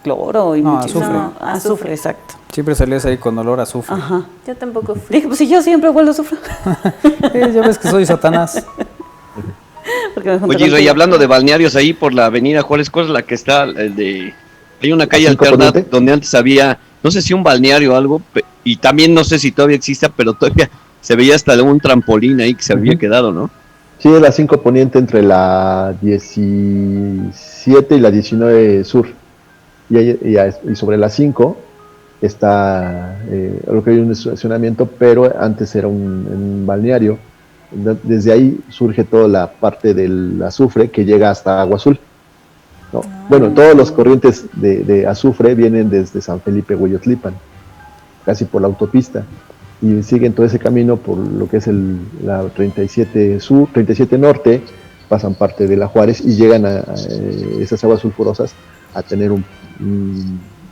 [SPEAKER 5] cloro y muchísimo azufre, exacto.
[SPEAKER 1] Siempre salías ahí con olor a azufre.
[SPEAKER 5] Ajá.
[SPEAKER 4] Yo tampoco fui.
[SPEAKER 5] Dije, pues si yo siempre huelo a azufre.
[SPEAKER 1] Ya ves que soy Satanás.
[SPEAKER 3] Oye, y hablando de balnearios, ahí por la avenida Juárez Corres, la que está, hay una calle alterna donde antes había, no sé si un balneario o algo, y también no sé si todavía exista, pero todavía se veía hasta un trampolín ahí que se había quedado, ¿no?
[SPEAKER 2] Sí, es la 5 poniente entre la 17 y la 19 sur. Y sobre la 5 está lo que hay un estacionamiento, pero antes era un balneario. Desde ahí surge toda la parte del azufre que llega hasta Agua Azul, ¿no? Bueno, todos los corrientes de azufre vienen desde San Felipe Hueyotlipan, casi por la autopista, y siguen todo ese camino por lo que es la 37 sur, 37 norte, pasan parte de la Juárez y llegan a esas aguas sulfurosas a tener un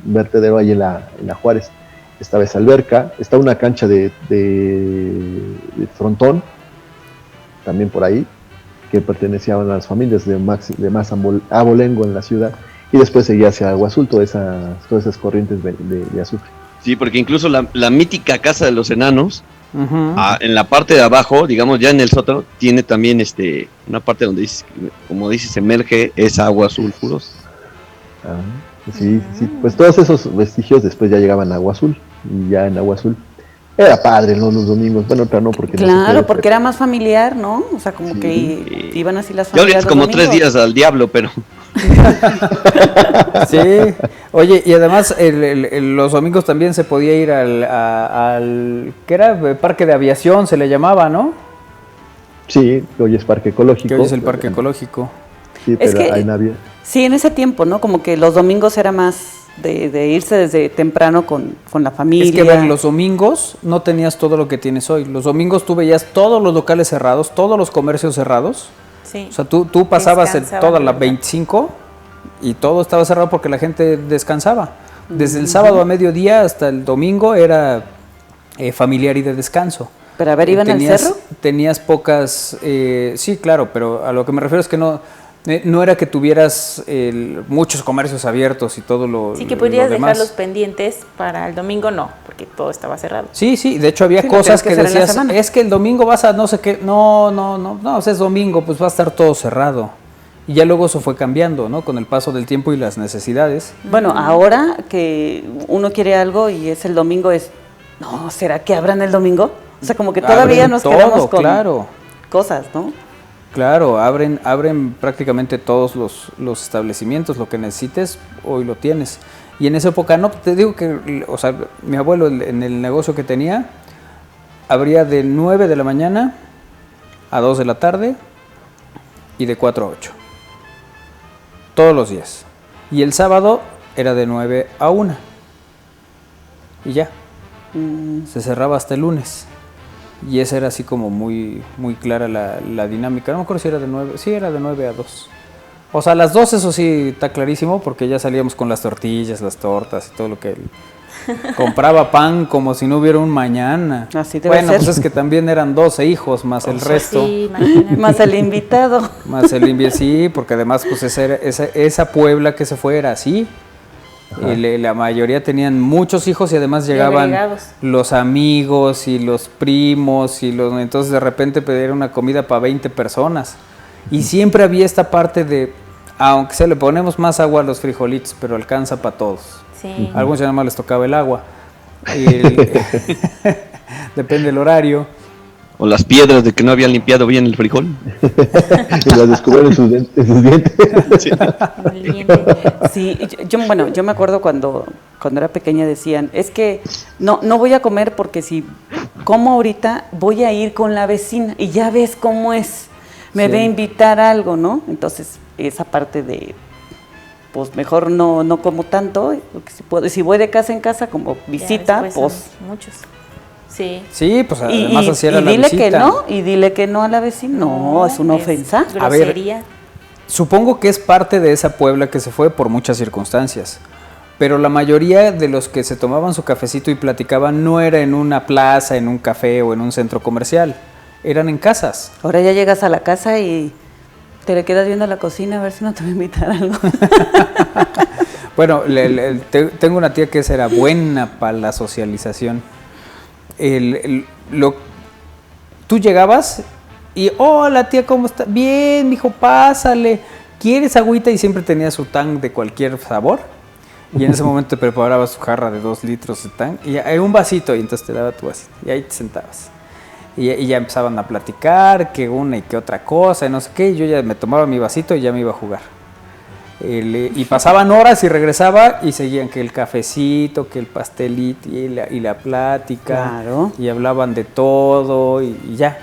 [SPEAKER 2] vertedero ahí en la Juárez. Esta vez alberca, está una cancha de frontón, también por ahí, que pertenecían a las familias de más abolengo en la ciudad, y después seguía hacia Agua Azul, todas esas corrientes de azufre.
[SPEAKER 3] Sí, porque incluso la mítica Casa de los Enanos, en la parte de abajo, digamos ya en el sótano, tiene también una parte donde, como dices, emerge esa agua sulfurosa.
[SPEAKER 2] Sí, pues todos esos vestigios después ya llegaban a Agua Azul, y ya en Agua Azul era padre, ¿no? Los domingos, bueno, otra no, porque
[SPEAKER 5] claro, porque era más familiar, ¿no? O sea, como que iban así las
[SPEAKER 3] familias. Yo
[SPEAKER 5] familias.
[SPEAKER 3] le como 3 días al diablo, pero...
[SPEAKER 1] Sí, oye, y además los domingos también se podía ir al ¿qué era? Parque de aviación se le llamaba, ¿no?
[SPEAKER 2] Sí, hoy es parque ecológico.
[SPEAKER 1] Que hoy es el parque ecológico.
[SPEAKER 2] Sí, pero hay Navia.
[SPEAKER 5] Sí, en ese tiempo, ¿no? Como que los domingos era más de irse desde temprano con la familia.
[SPEAKER 1] Es que ver, los domingos no tenías todo lo que tienes hoy. Los domingos tú veías todos los locales cerrados, todos los comercios cerrados.
[SPEAKER 4] Sí.
[SPEAKER 1] O sea, tú pasabas toda la 25 y todo estaba cerrado porque la gente descansaba. Desde el sábado a mediodía hasta el domingo era familiar y de descanso.
[SPEAKER 5] Pero a ver, ¿iban al cerro?
[SPEAKER 1] Tenías pocas... sí, claro, pero a lo que me refiero es que no era que tuvieras muchos comercios abiertos y todo lo demás.
[SPEAKER 4] Sí, que podrías dejar los pendientes para el domingo, no, porque todo estaba cerrado.
[SPEAKER 1] Sí, de hecho había cosas que decías, es que el domingo vas a no sé qué, no, o sea, es domingo, pues va a estar todo cerrado. Y ya luego eso fue cambiando, ¿no? Con el paso del tiempo y las necesidades.
[SPEAKER 5] Bueno, ahora que uno quiere algo y es el domingo, no, ¿será que abran el domingo? O sea, como que todavía nos quedamos con cosas, ¿no?
[SPEAKER 1] Claro, abren prácticamente todos los establecimientos, lo que necesites, hoy lo tienes. Y en esa época, no, te digo que, o sea, mi abuelo en el negocio que tenía, abría de 9 de la mañana a 2 de la tarde y de 4 a 8. Todos los días. Y el sábado era de 9 a 1. Y ya. Se cerraba hasta el lunes. Y esa era así como muy, muy clara la dinámica. No me acuerdo si era de 9, sí, era de 9 a 2. O sea, a las 2 eso sí está clarísimo porque ya salíamos con las tortillas, las tortas y todo lo que compraba pan como si no hubiera un mañana.
[SPEAKER 5] Así debe
[SPEAKER 1] bueno,
[SPEAKER 5] ser.
[SPEAKER 1] Pues es que también eran 12 hijos más el resto.
[SPEAKER 4] Sí, imagínate.
[SPEAKER 5] Más el invitado.
[SPEAKER 1] Más el invitado, sí, porque además pues esa Puebla que se fue era así. La mayoría tenían muchos hijos y además llegaban los amigos y los primos entonces de repente pedir una comida para 20 personas y siempre había esta parte de aunque se le ponemos más agua a los frijolitos pero alcanza para todos.
[SPEAKER 4] Sí.
[SPEAKER 1] A algunos ya nada más les tocaba el agua depende del horario.
[SPEAKER 3] O las piedras de que no habían limpiado bien el frijol.
[SPEAKER 2] Y las descubrieron en sus dientes.
[SPEAKER 3] Sí.
[SPEAKER 5] Sí, yo me acuerdo cuando era pequeña decían, es que no voy a comer porque si como ahorita voy a ir con la vecina y ya ves cómo es, me va a invitar a algo, ¿no? Entonces, esa parte de, pues mejor no como tanto, porque si voy de casa en casa como visita, pues...
[SPEAKER 4] Muchos. Sí.
[SPEAKER 1] Sí, pues además así era la
[SPEAKER 5] dile
[SPEAKER 1] visita.
[SPEAKER 5] Y dile que no a la vecina. No, es una ofensa.
[SPEAKER 1] A ver, supongo que es parte de esa Puebla que se fue por muchas circunstancias, pero la mayoría de los que se tomaban su cafecito y platicaban no era en una plaza, en un café o en un centro comercial, eran en casas.
[SPEAKER 5] Ahora ya llegas a la casa y te le quedas viendo a la cocina a ver si no te va a invitar algo.
[SPEAKER 1] Bueno, tengo una tía que esa era buena para la socialización. Tú llegabas y hola tía, ¿cómo está? Bien, mijo, pásale. ¿Quieres agüita? Y siempre tenía su tan de cualquier sabor. Y en ese momento te preparaba su jarra de 2 litros de tan y un vasito y entonces te daba tu vasito y ahí te sentabas. y ya empezaban a platicar, que una y que otra cosa, y no sé qué, y yo ya me tomaba mi vasito y ya me iba a jugar. Y pasaban horas y regresaba y seguían que el cafecito, que el pastelito y la plática,
[SPEAKER 5] Claro.
[SPEAKER 1] y hablaban de todo y ya.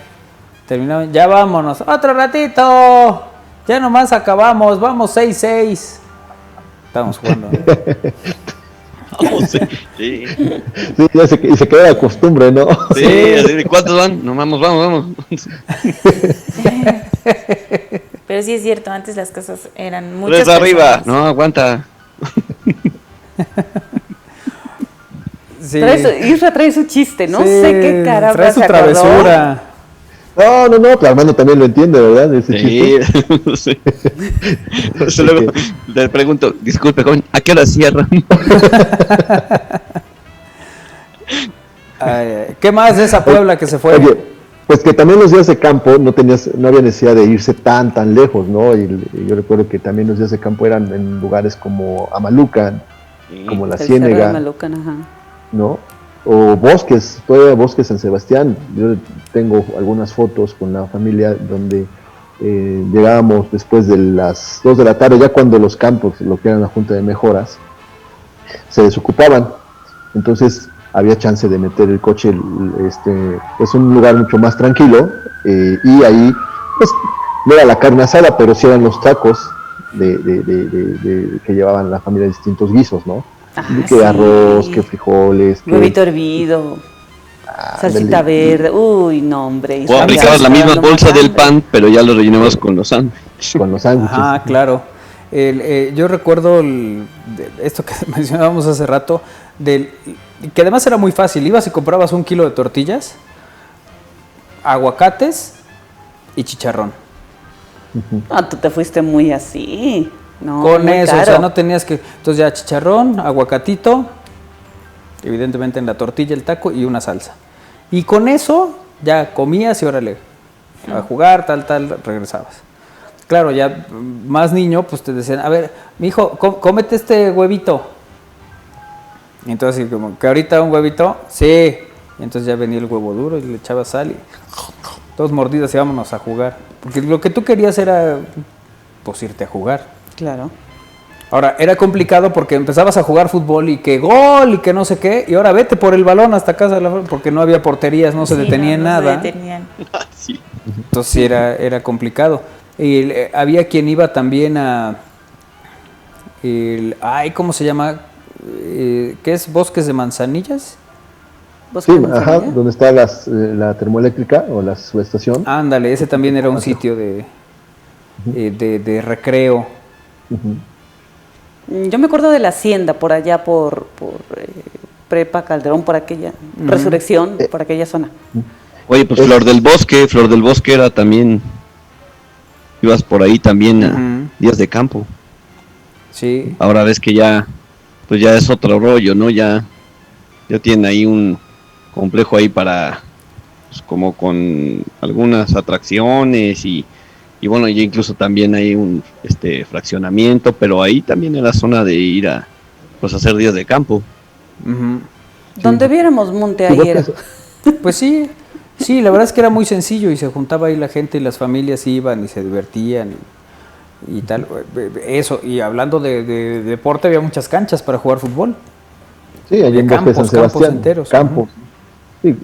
[SPEAKER 1] Terminaban, ya vámonos, otro ratito, ya nomás acabamos, vamos 6-6. Estábamos jugando, ¿no?
[SPEAKER 3] Sí.
[SPEAKER 2] Sí, ya se queda la costumbre, ¿no?
[SPEAKER 3] Sí, así de, ¿cuántos van? No, vamos.
[SPEAKER 4] Pero sí es cierto, antes las casas eran muchas
[SPEAKER 3] Tres arriba.
[SPEAKER 4] personas.
[SPEAKER 3] No, aguanta.
[SPEAKER 1] Sí.
[SPEAKER 5] Isra trae su chiste, no
[SPEAKER 1] Sí,
[SPEAKER 5] sé qué caramba
[SPEAKER 1] trae su
[SPEAKER 5] se acordó.
[SPEAKER 1] travesura.
[SPEAKER 2] No, pues Armando también lo entiende, ¿verdad? Ese chiste.
[SPEAKER 3] Sí. Entonces, luego le pregunto, disculpe, joven, ¿a qué hora cierran?
[SPEAKER 1] Ay, ¿qué más de esa Puebla que se fue?
[SPEAKER 2] Oye, pues que también los días de campo no había necesidad de irse tan lejos, ¿no? Y yo recuerdo que también los días de campo eran en lugares como Amalucan, como La
[SPEAKER 5] El Cerro de
[SPEAKER 2] Ciénega,
[SPEAKER 5] Malucan, ajá.
[SPEAKER 2] ¿no? O Bosques, todavía Bosques San Sebastián. Yo tengo algunas fotos con la familia donde llegábamos después de las 2 de la tarde, ya cuando los campos, lo que era la Junta de Mejoras, se desocupaban. Entonces había chance de meter el coche, es un lugar mucho más tranquilo, y ahí, pues, no era la carne asada, pero sí eran los tacos que llevaban la familia distintos guisos, ¿no? Que
[SPEAKER 5] sí.
[SPEAKER 2] arroz, que frijoles, que
[SPEAKER 5] Huevito hervido, salsita verde. Uy, no, hombre.
[SPEAKER 3] O aplicabas la misma bolsa del pan, pero ya lo rellenabas con los sándwiches.
[SPEAKER 2] con los sándwiches.
[SPEAKER 1] Ah, claro. Yo recuerdo esto que mencionábamos hace rato, que además era muy fácil. Ibas y comprabas 1 kilo de tortillas, aguacates y chicharrón.
[SPEAKER 5] Ah, tú te fuiste muy así. No,
[SPEAKER 1] Con
[SPEAKER 5] muy
[SPEAKER 1] eso,
[SPEAKER 5] caro.
[SPEAKER 1] o sea, no tenías que... Entonces ya chicharrón, aguacatito, evidentemente en la tortilla el taco y una salsa. Y con eso ya comías y órale, a jugar, tal, regresabas. Claro, ya más niño, pues te decían, a ver, mijo, cómete este huevito. Y entonces, como que ahorita un huevito, sí. Y entonces ya venía el huevo duro y le echabas sal y todos mordidos y vámonos a jugar. Porque lo que tú querías era, pues, irte a jugar.
[SPEAKER 5] Claro.
[SPEAKER 1] Ahora, era complicado porque empezabas a jugar fútbol y que gol y que no sé qué, y ahora vete por el balón hasta casa, porque no había porterías, no se detenía en nada.
[SPEAKER 4] No se detenían.
[SPEAKER 3] Sí.
[SPEAKER 1] Entonces sí, era complicado. Y había quien iba también a... ¿cómo se llama? ¿Qué es? ¿Bosques de Manzanillas?
[SPEAKER 5] ¿Vos
[SPEAKER 2] Sí,
[SPEAKER 5] cómo
[SPEAKER 2] ajá,
[SPEAKER 5] sabías?
[SPEAKER 2] donde está la termoeléctrica o la subestación.
[SPEAKER 1] Ándale, ese también era un sitio de recreo.
[SPEAKER 5] Yo me acuerdo de la hacienda, por allá, por Prepa, Calderón, por aquella, Resurrección, por aquella zona.
[SPEAKER 3] Oye, pues Flor del Bosque era también, ibas por ahí también a días de campo.
[SPEAKER 1] Sí.
[SPEAKER 3] Ahora ves que ya, pues ya es otro rollo, ¿no? Ya tienen ahí un complejo ahí para, pues, como con algunas atracciones y bueno, ya incluso también hay un fraccionamiento, pero ahí también era zona de ir a, pues, hacer días de campo.
[SPEAKER 1] Ujú.
[SPEAKER 5] Donde viéramos monte ahí era.
[SPEAKER 1] Pues sí, la verdad es que era muy sencillo y se juntaba ahí la gente y las familias iban y se divertían y tal. Eso, y hablando de deporte, había muchas canchas para jugar fútbol.
[SPEAKER 2] Sí, allí en Bosque San Sebastián.
[SPEAKER 1] Enteros.
[SPEAKER 2] Campos. Sí,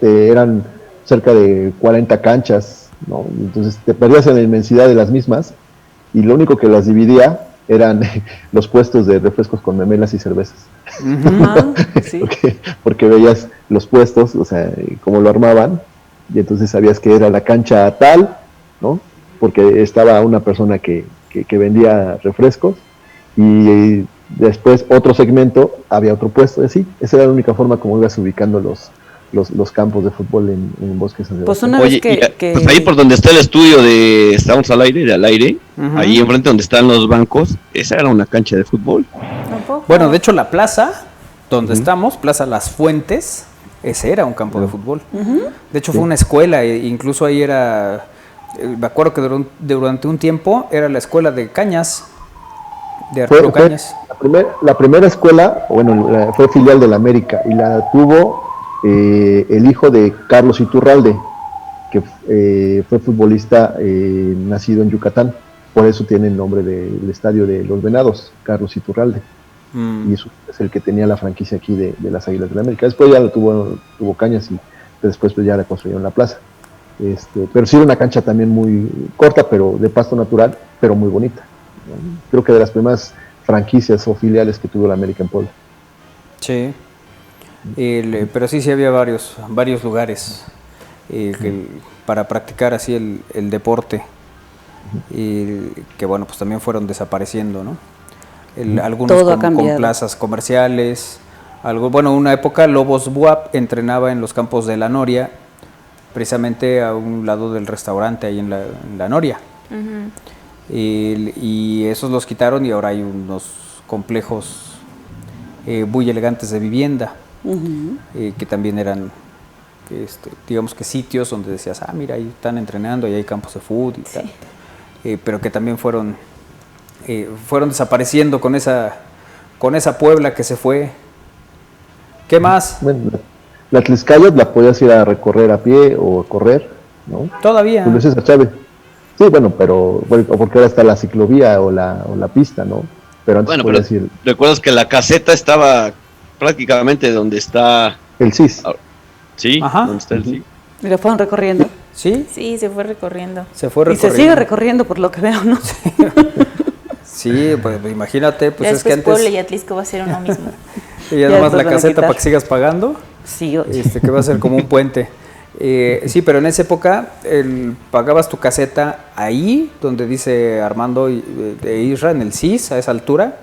[SPEAKER 2] eran cerca de 40 canchas, ¿no? Entonces te perdías en la inmensidad de las mismas y lo único que las dividía eran los puestos de refrescos con memelas y cervezas.
[SPEAKER 5] Ajá, sí.
[SPEAKER 2] Porque veías los puestos, o sea, cómo lo armaban, y entonces sabías que era la cancha tal, ¿no? Porque estaba una persona que vendía refrescos, y después otro segmento, había otro puesto, así. Esa era la única forma como ibas ubicando los campos de fútbol en Bosque San Sebastián.
[SPEAKER 5] Pues una
[SPEAKER 3] Oye,
[SPEAKER 5] vez que...
[SPEAKER 3] pues ahí por donde está el estudio de Estamos al aire,
[SPEAKER 1] Ujú.
[SPEAKER 3] ahí enfrente donde están los bancos, esa era una cancha de fútbol.
[SPEAKER 5] ¿Tampoco?
[SPEAKER 1] Bueno, de hecho la plaza donde estamos, Plaza Las Fuentes, ese era un campo de fútbol. De hecho fue una escuela, incluso ahí era, me acuerdo que durante un tiempo era la escuela de Cañas, de Arturo Cañas.
[SPEAKER 2] La primera escuela, bueno, fue filial de la América y la tuvo el hijo de Carlos Iturralde, que fue futbolista nacido en Yucatán. Por eso tiene el nombre del estadio de los Venados, Carlos Iturralde. Y eso es el que tenía la franquicia aquí de las Águilas del América. Después ya lo tuvo Cañas y después pues ya la construyeron la plaza. Pero sí era una cancha también muy corta, pero de pasto natural, pero muy bonita. Creo que de las primeras franquicias o filiales que tuvo la América en Puebla.
[SPEAKER 1] Sí. Pero sí había varios lugares para practicar así el deporte. Que bueno, pues también fueron desapareciendo, ¿no? Algunos con plazas comerciales. Una época Lobos Buap entrenaba en los campos de La Noria, precisamente a un lado del restaurante ahí en la Noria. Y esos los quitaron y ahora hay unos complejos muy elegantes de vivienda, que también eran digamos que sitios donde decías, mira, ahí están entrenando, ahí hay campos de fútbol y tal, pero que también fueron desapareciendo con esa Puebla que se fue. ¿Qué más?
[SPEAKER 2] Bueno, la Tlaxcala la podías ir a recorrer a pie o a correr, ¿no?
[SPEAKER 1] Todavía.
[SPEAKER 2] Julio César Chávez. Sí, bueno, pero porque ahora está la ciclovía o la pista, ¿no? Pero antes podías ir.
[SPEAKER 3] ¿Recuerdas que la caseta estaba prácticamente donde está
[SPEAKER 2] el CIS?
[SPEAKER 3] Sí,
[SPEAKER 1] ajá,
[SPEAKER 3] donde está el CIS.
[SPEAKER 5] ¿Y lo fueron recorriendo?
[SPEAKER 1] Sí.
[SPEAKER 4] Sí, se fue recorriendo.
[SPEAKER 5] Y se sigue recorriendo por lo que veo, ¿no?
[SPEAKER 1] Sí, pues imagínate, pues
[SPEAKER 4] ya
[SPEAKER 1] es que antes...
[SPEAKER 4] Puebla y Atlisco va a ser uno mismo.
[SPEAKER 1] Y además la caseta para que sigas pagando.
[SPEAKER 5] Sí, oye.
[SPEAKER 1] Que va a ser como un puente. Sí, pero en esa época pagabas tu caseta ahí, donde dice Armando de Isra, en el CIS, a esa altura,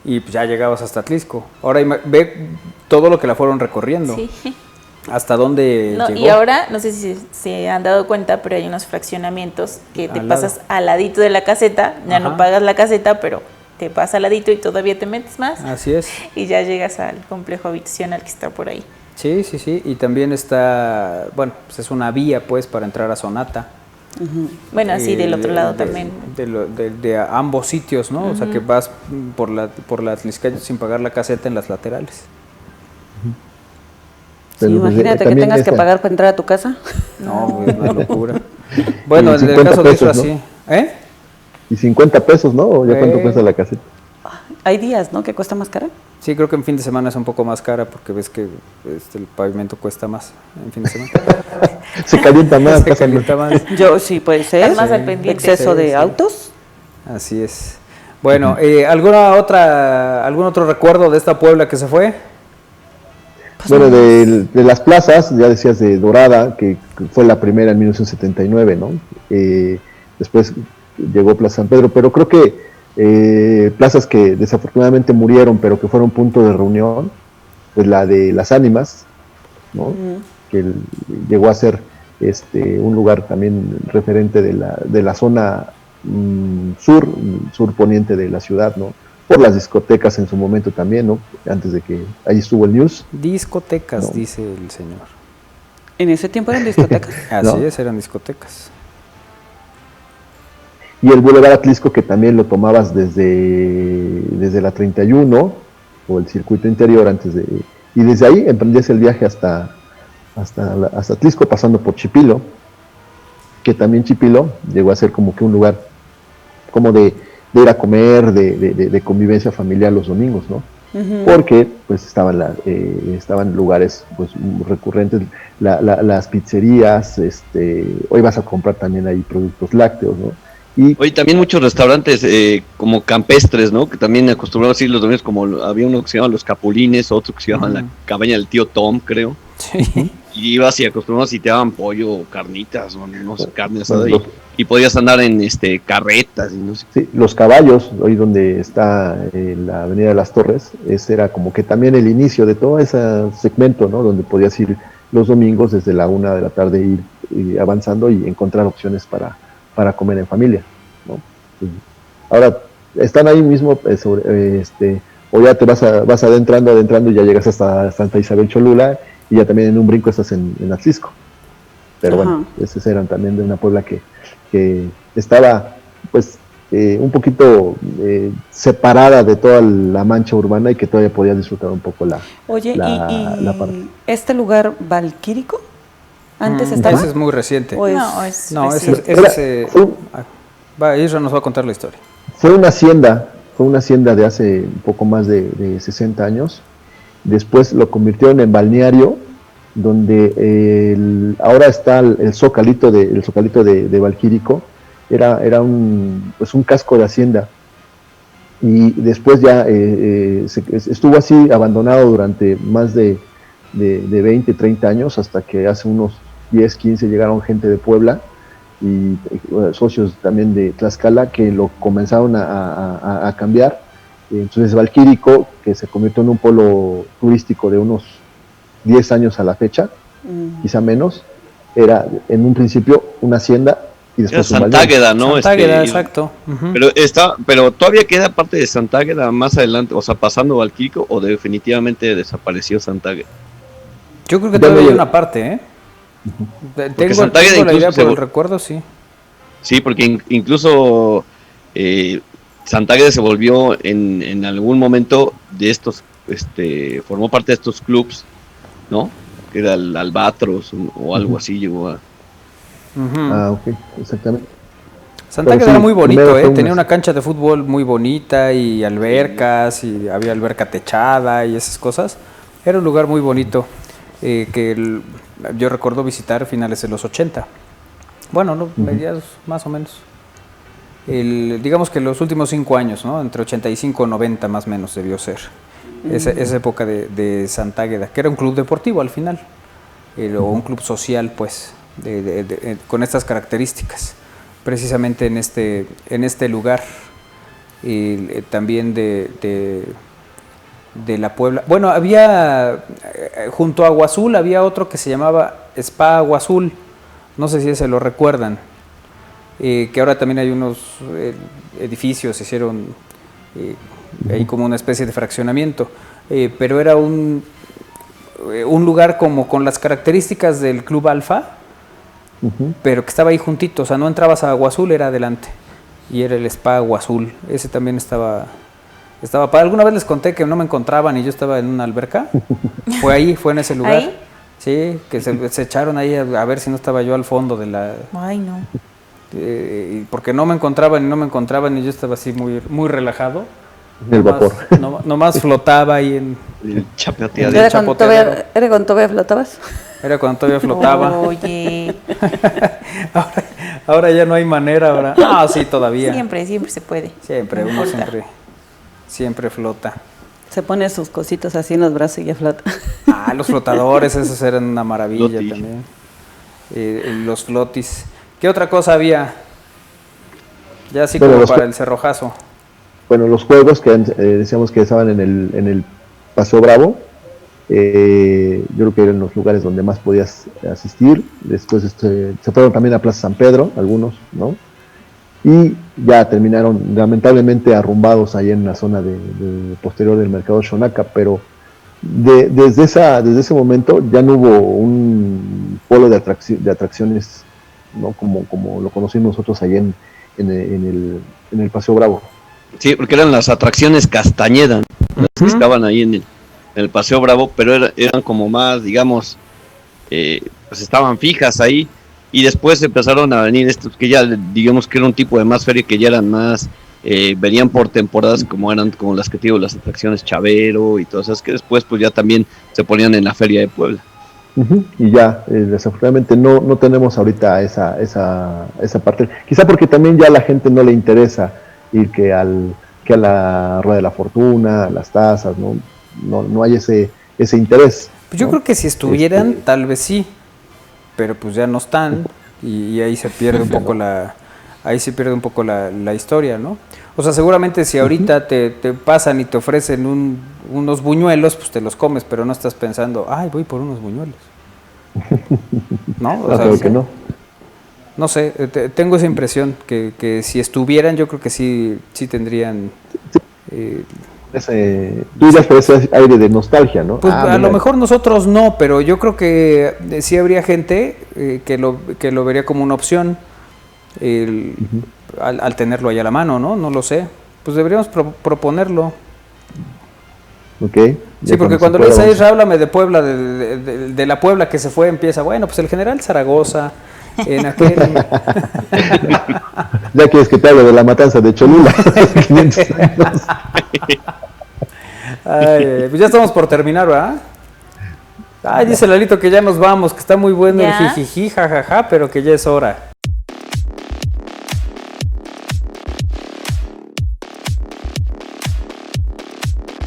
[SPEAKER 1] y pues ya llegabas hasta Atlisco. Ahora ve todo lo que la fueron recorriendo.
[SPEAKER 4] Sí.
[SPEAKER 1] ¿Hasta dónde llegó?
[SPEAKER 4] Y ahora, no sé si se han dado cuenta, pero hay unos fraccionamientos que te pasas al ladito de la caseta, ya no pagas la caseta, pero te pasas al ladito y todavía te metes más.
[SPEAKER 1] Así es.
[SPEAKER 4] Y ya llegas al complejo habitacional que está por ahí.
[SPEAKER 1] Sí, y también está, pues es una vía pues para entrar a Sonata.
[SPEAKER 4] Bueno, así del otro lado también.
[SPEAKER 1] De ambos sitios, ¿no? O sea que vas por la Tlaxcala sin pagar la caseta en las laterales.
[SPEAKER 5] Sí, imagínate que tengas que pagar para entrar a tu casa.
[SPEAKER 1] No, es una locura. Bueno, en el caso de eso así.
[SPEAKER 2] Y 50 pesos, ¿no? ¿Ya cuánto cuesta la caseta?
[SPEAKER 5] Hay días, ¿no? Que cuesta más cara.
[SPEAKER 1] Sí, creo que en fin de semana es un poco más cara porque ves que el pavimento cuesta más en fin de semana.
[SPEAKER 2] Se calienta más.
[SPEAKER 1] Se calienta más.
[SPEAKER 5] Yo sí, puede ser.
[SPEAKER 4] Estás más al pendiente.
[SPEAKER 5] Exceso de autos.
[SPEAKER 1] Así es. Bueno, ¿algún otro recuerdo de esta Puebla que se fue?
[SPEAKER 2] Pues bueno, de las plazas, ya decías de Dorada, que fue la primera en 1979, ¿no? Después llegó Plaza San Pedro, pero creo que plazas que desafortunadamente murieron, pero que fueron punto de reunión, pues la de Las Ánimas, ¿no? Que llegó a ser un lugar también referente de la zona sur poniente de la ciudad, ¿no? Por las discotecas en su momento también, ¿no? Antes de que ahí estuvo el News.
[SPEAKER 1] Discotecas, no. Dice el señor.
[SPEAKER 5] ¿En ese tiempo eran discotecas?
[SPEAKER 1] Así es, eran discotecas.
[SPEAKER 2] Y el Boulevard Atlisco, que también lo tomabas desde la 31, o el circuito interior y desde ahí emprendías el viaje hasta Atlisco, pasando por Chipilo, que también Chipilo llegó a ser como que un lugar como de ir a comer, de convivencia familiar los domingos, ¿no? Porque pues estaban lugares pues recurrentes, las pizzerías, hoy vas a comprar también ahí productos lácteos, ¿no? Y
[SPEAKER 3] hoy también muchos restaurantes como campestres, ¿no? Que también acostumbrados a ir los domingos, como había uno que se llama Los Capulines, otro que se llama La Cabaña del Tío Tom, creo.
[SPEAKER 1] Sí.
[SPEAKER 3] Y ibas y acostumbrabas y te daban pollo o carnitas, o no sé, carne asada, y podías andar en carretas y no sé.
[SPEAKER 2] Sí, Los Caballos, hoy donde está la Avenida de las Torres, ese era como que también el inicio de todo ese segmento, ¿no? Donde podías ir los domingos desde la 1 de la tarde, ir avanzando y encontrar opciones para comer en familia, ¿no? Ahora están ahí mismo o ya te vas adentrando y ya llegas hasta Santa Isabel Cholula y ya también en un brinco estás en Atlisco. Pero bueno, esos eran también de una Puebla que estaba pues un poquito separada de toda la mancha urbana y que todavía podías disfrutar un poco la parte.
[SPEAKER 5] ¿Este lugar valquírico antes estaba?
[SPEAKER 1] Ese es muy reciente.
[SPEAKER 4] No, es
[SPEAKER 1] No,
[SPEAKER 4] reciente.
[SPEAKER 1] Isra nos va a contar la historia.
[SPEAKER 2] Fue una hacienda de hace un poco más de 60 años. Después lo convirtieron en balneario, donde ahora está el zocalito de Valquírico. Era un casco de hacienda. Y después ya estuvo así abandonado durante más de 20, 30 años, hasta que hace unos 10, 15 llegaron gente de Puebla y socios también de Tlaxcala que lo comenzaron a cambiar. Entonces Valquírico, que se convirtió en un polo turístico de unos 10 años a la fecha, quizá menos, era en un principio una hacienda y después
[SPEAKER 3] era Santágueda, ¿no?
[SPEAKER 1] Santágueda, exacto. Uh-huh.
[SPEAKER 3] Pero todavía queda parte de Santágueda más adelante, o sea, pasando Valquírico, o definitivamente desapareció Santágueda.
[SPEAKER 1] Yo creo que todavía hay una parte, ¿eh? Tengo la idea, pero el recuerdo sí.
[SPEAKER 3] Sí, porque incluso Santágueda se volvió en algún momento de estos, formó parte de estos clubs, ¿no? Que era el Albatros o algo así, llegó a...
[SPEAKER 2] Uh-huh. Ok, exactamente.
[SPEAKER 1] Santágueda era muy bonito, tenía una cancha de fútbol muy bonita y albercas, y había alberca techada y esas cosas. Era un lugar muy bonito que yo recuerdo visitar a finales de los 80. Bueno, no, mediados más o menos. Digamos que los últimos 5 años, ¿no? Entre 85 y 90 más o menos debió ser. Esa época de Santágueda, que era un club deportivo al final, o un club social, pues, con estas características, precisamente en este lugar, también de la Puebla. Bueno, había, junto a Agua Azul, había otro que se llamaba Spa Agua Azul, no sé si ese lo recuerdan, que ahora también hay unos edificios, se hicieron ahí como una especie de fraccionamiento, pero era un lugar como con las características del Club Alfa, pero que estaba ahí juntito, o sea, no entrabas a Agua Azul, era adelante, y era el Spa Agua Azul, ese también estaba para alguna vez les conté que no me encontraban y yo estaba en una alberca, fue en ese lugar.
[SPEAKER 4] ¿Ahí?
[SPEAKER 1] Sí, que se echaron ahí a ver si no estaba yo al fondo de la...
[SPEAKER 4] Ay, no.
[SPEAKER 1] Porque no me encontraban y yo estaba así muy, muy relajado.
[SPEAKER 2] El vapor.
[SPEAKER 1] Nomás flotaba ahí en...
[SPEAKER 3] El chapoteadero.
[SPEAKER 5] ¿Era cuando todavía flotabas?
[SPEAKER 1] Era cuando todavía flotaba.
[SPEAKER 4] Oye.
[SPEAKER 1] ahora ya no hay manera, ahora. Ah, sí, todavía.
[SPEAKER 4] Siempre se puede.
[SPEAKER 1] Siempre,
[SPEAKER 4] no
[SPEAKER 1] uno
[SPEAKER 4] importa.
[SPEAKER 1] siempre flota.
[SPEAKER 5] Se pone sus cositas así en los brazos y ya flota.
[SPEAKER 1] Ah, los flotadores, esos eran una maravilla también. Los flotis. ¿Qué otra cosa había? Ya así como para el cerrojazo.
[SPEAKER 2] Bueno, los juegos que decíamos que estaban en el Paseo Bravo, yo creo que eran los lugares donde más podías asistir. Después se fueron también a Plaza San Pedro, algunos, ¿no? Y ya terminaron lamentablemente arrumbados ahí en la zona de posterior del mercado Xonaca, pero desde ese momento ya no hubo un polo de atracciones, ¿no? como lo conocimos nosotros ahí en el Paseo Bravo.
[SPEAKER 3] Sí, porque eran las atracciones Castañeda, las que estaban ahí en el Paseo Bravo, pero eran como más, digamos, pues estaban fijas ahí. Y después empezaron a venir estos que ya, digamos que era un tipo de más feria, que ya eran más, venían por temporadas, como las que te digo, las atracciones Chavero y todas esas, que después pues ya también se ponían en la Feria de Puebla.
[SPEAKER 2] Y ya, desafortunadamente no tenemos ahorita esa parte, quizá porque también ya a la gente no le interesa ir que a la Rueda de la Fortuna, a las tazas, no hay ese interés.
[SPEAKER 1] Pues yo creo que si estuvieran, tal vez sí, pero pues ya no están y ahí se pierde un poco la historia, ¿no? O sea, seguramente si ahorita te pasan y te ofrecen unos buñuelos, pues te los comes, pero no estás pensando, ay, voy por unos buñuelos. ¿No? O sea,
[SPEAKER 2] claro que no.
[SPEAKER 1] No sé, tengo esa impresión que si estuvieran, yo creo que sí tendrían...
[SPEAKER 2] tú dirías por ese aire de nostalgia, ¿no?
[SPEAKER 1] Pues a lo mejor nosotros no, pero yo creo que sí habría gente que lo vería como una opción. al tenerlo ahí a la mano, ¿no? No lo sé. Pues deberíamos proponerlo.
[SPEAKER 2] Ok.
[SPEAKER 1] Sí, porque cuando le dices, háblame de Puebla, de la Puebla que se fue, empieza, bueno, pues el general Zaragoza, en aquel...
[SPEAKER 2] Ya quieres que te hable de la matanza de Cholula. 500 años.
[SPEAKER 1] Ay, pues ya estamos por terminar, ¿verdad? Ay, dice Lalito que ya nos vamos, que está muy bueno
[SPEAKER 4] ¿Ya?
[SPEAKER 1] el jijiji, jajaja, pero que ya es hora.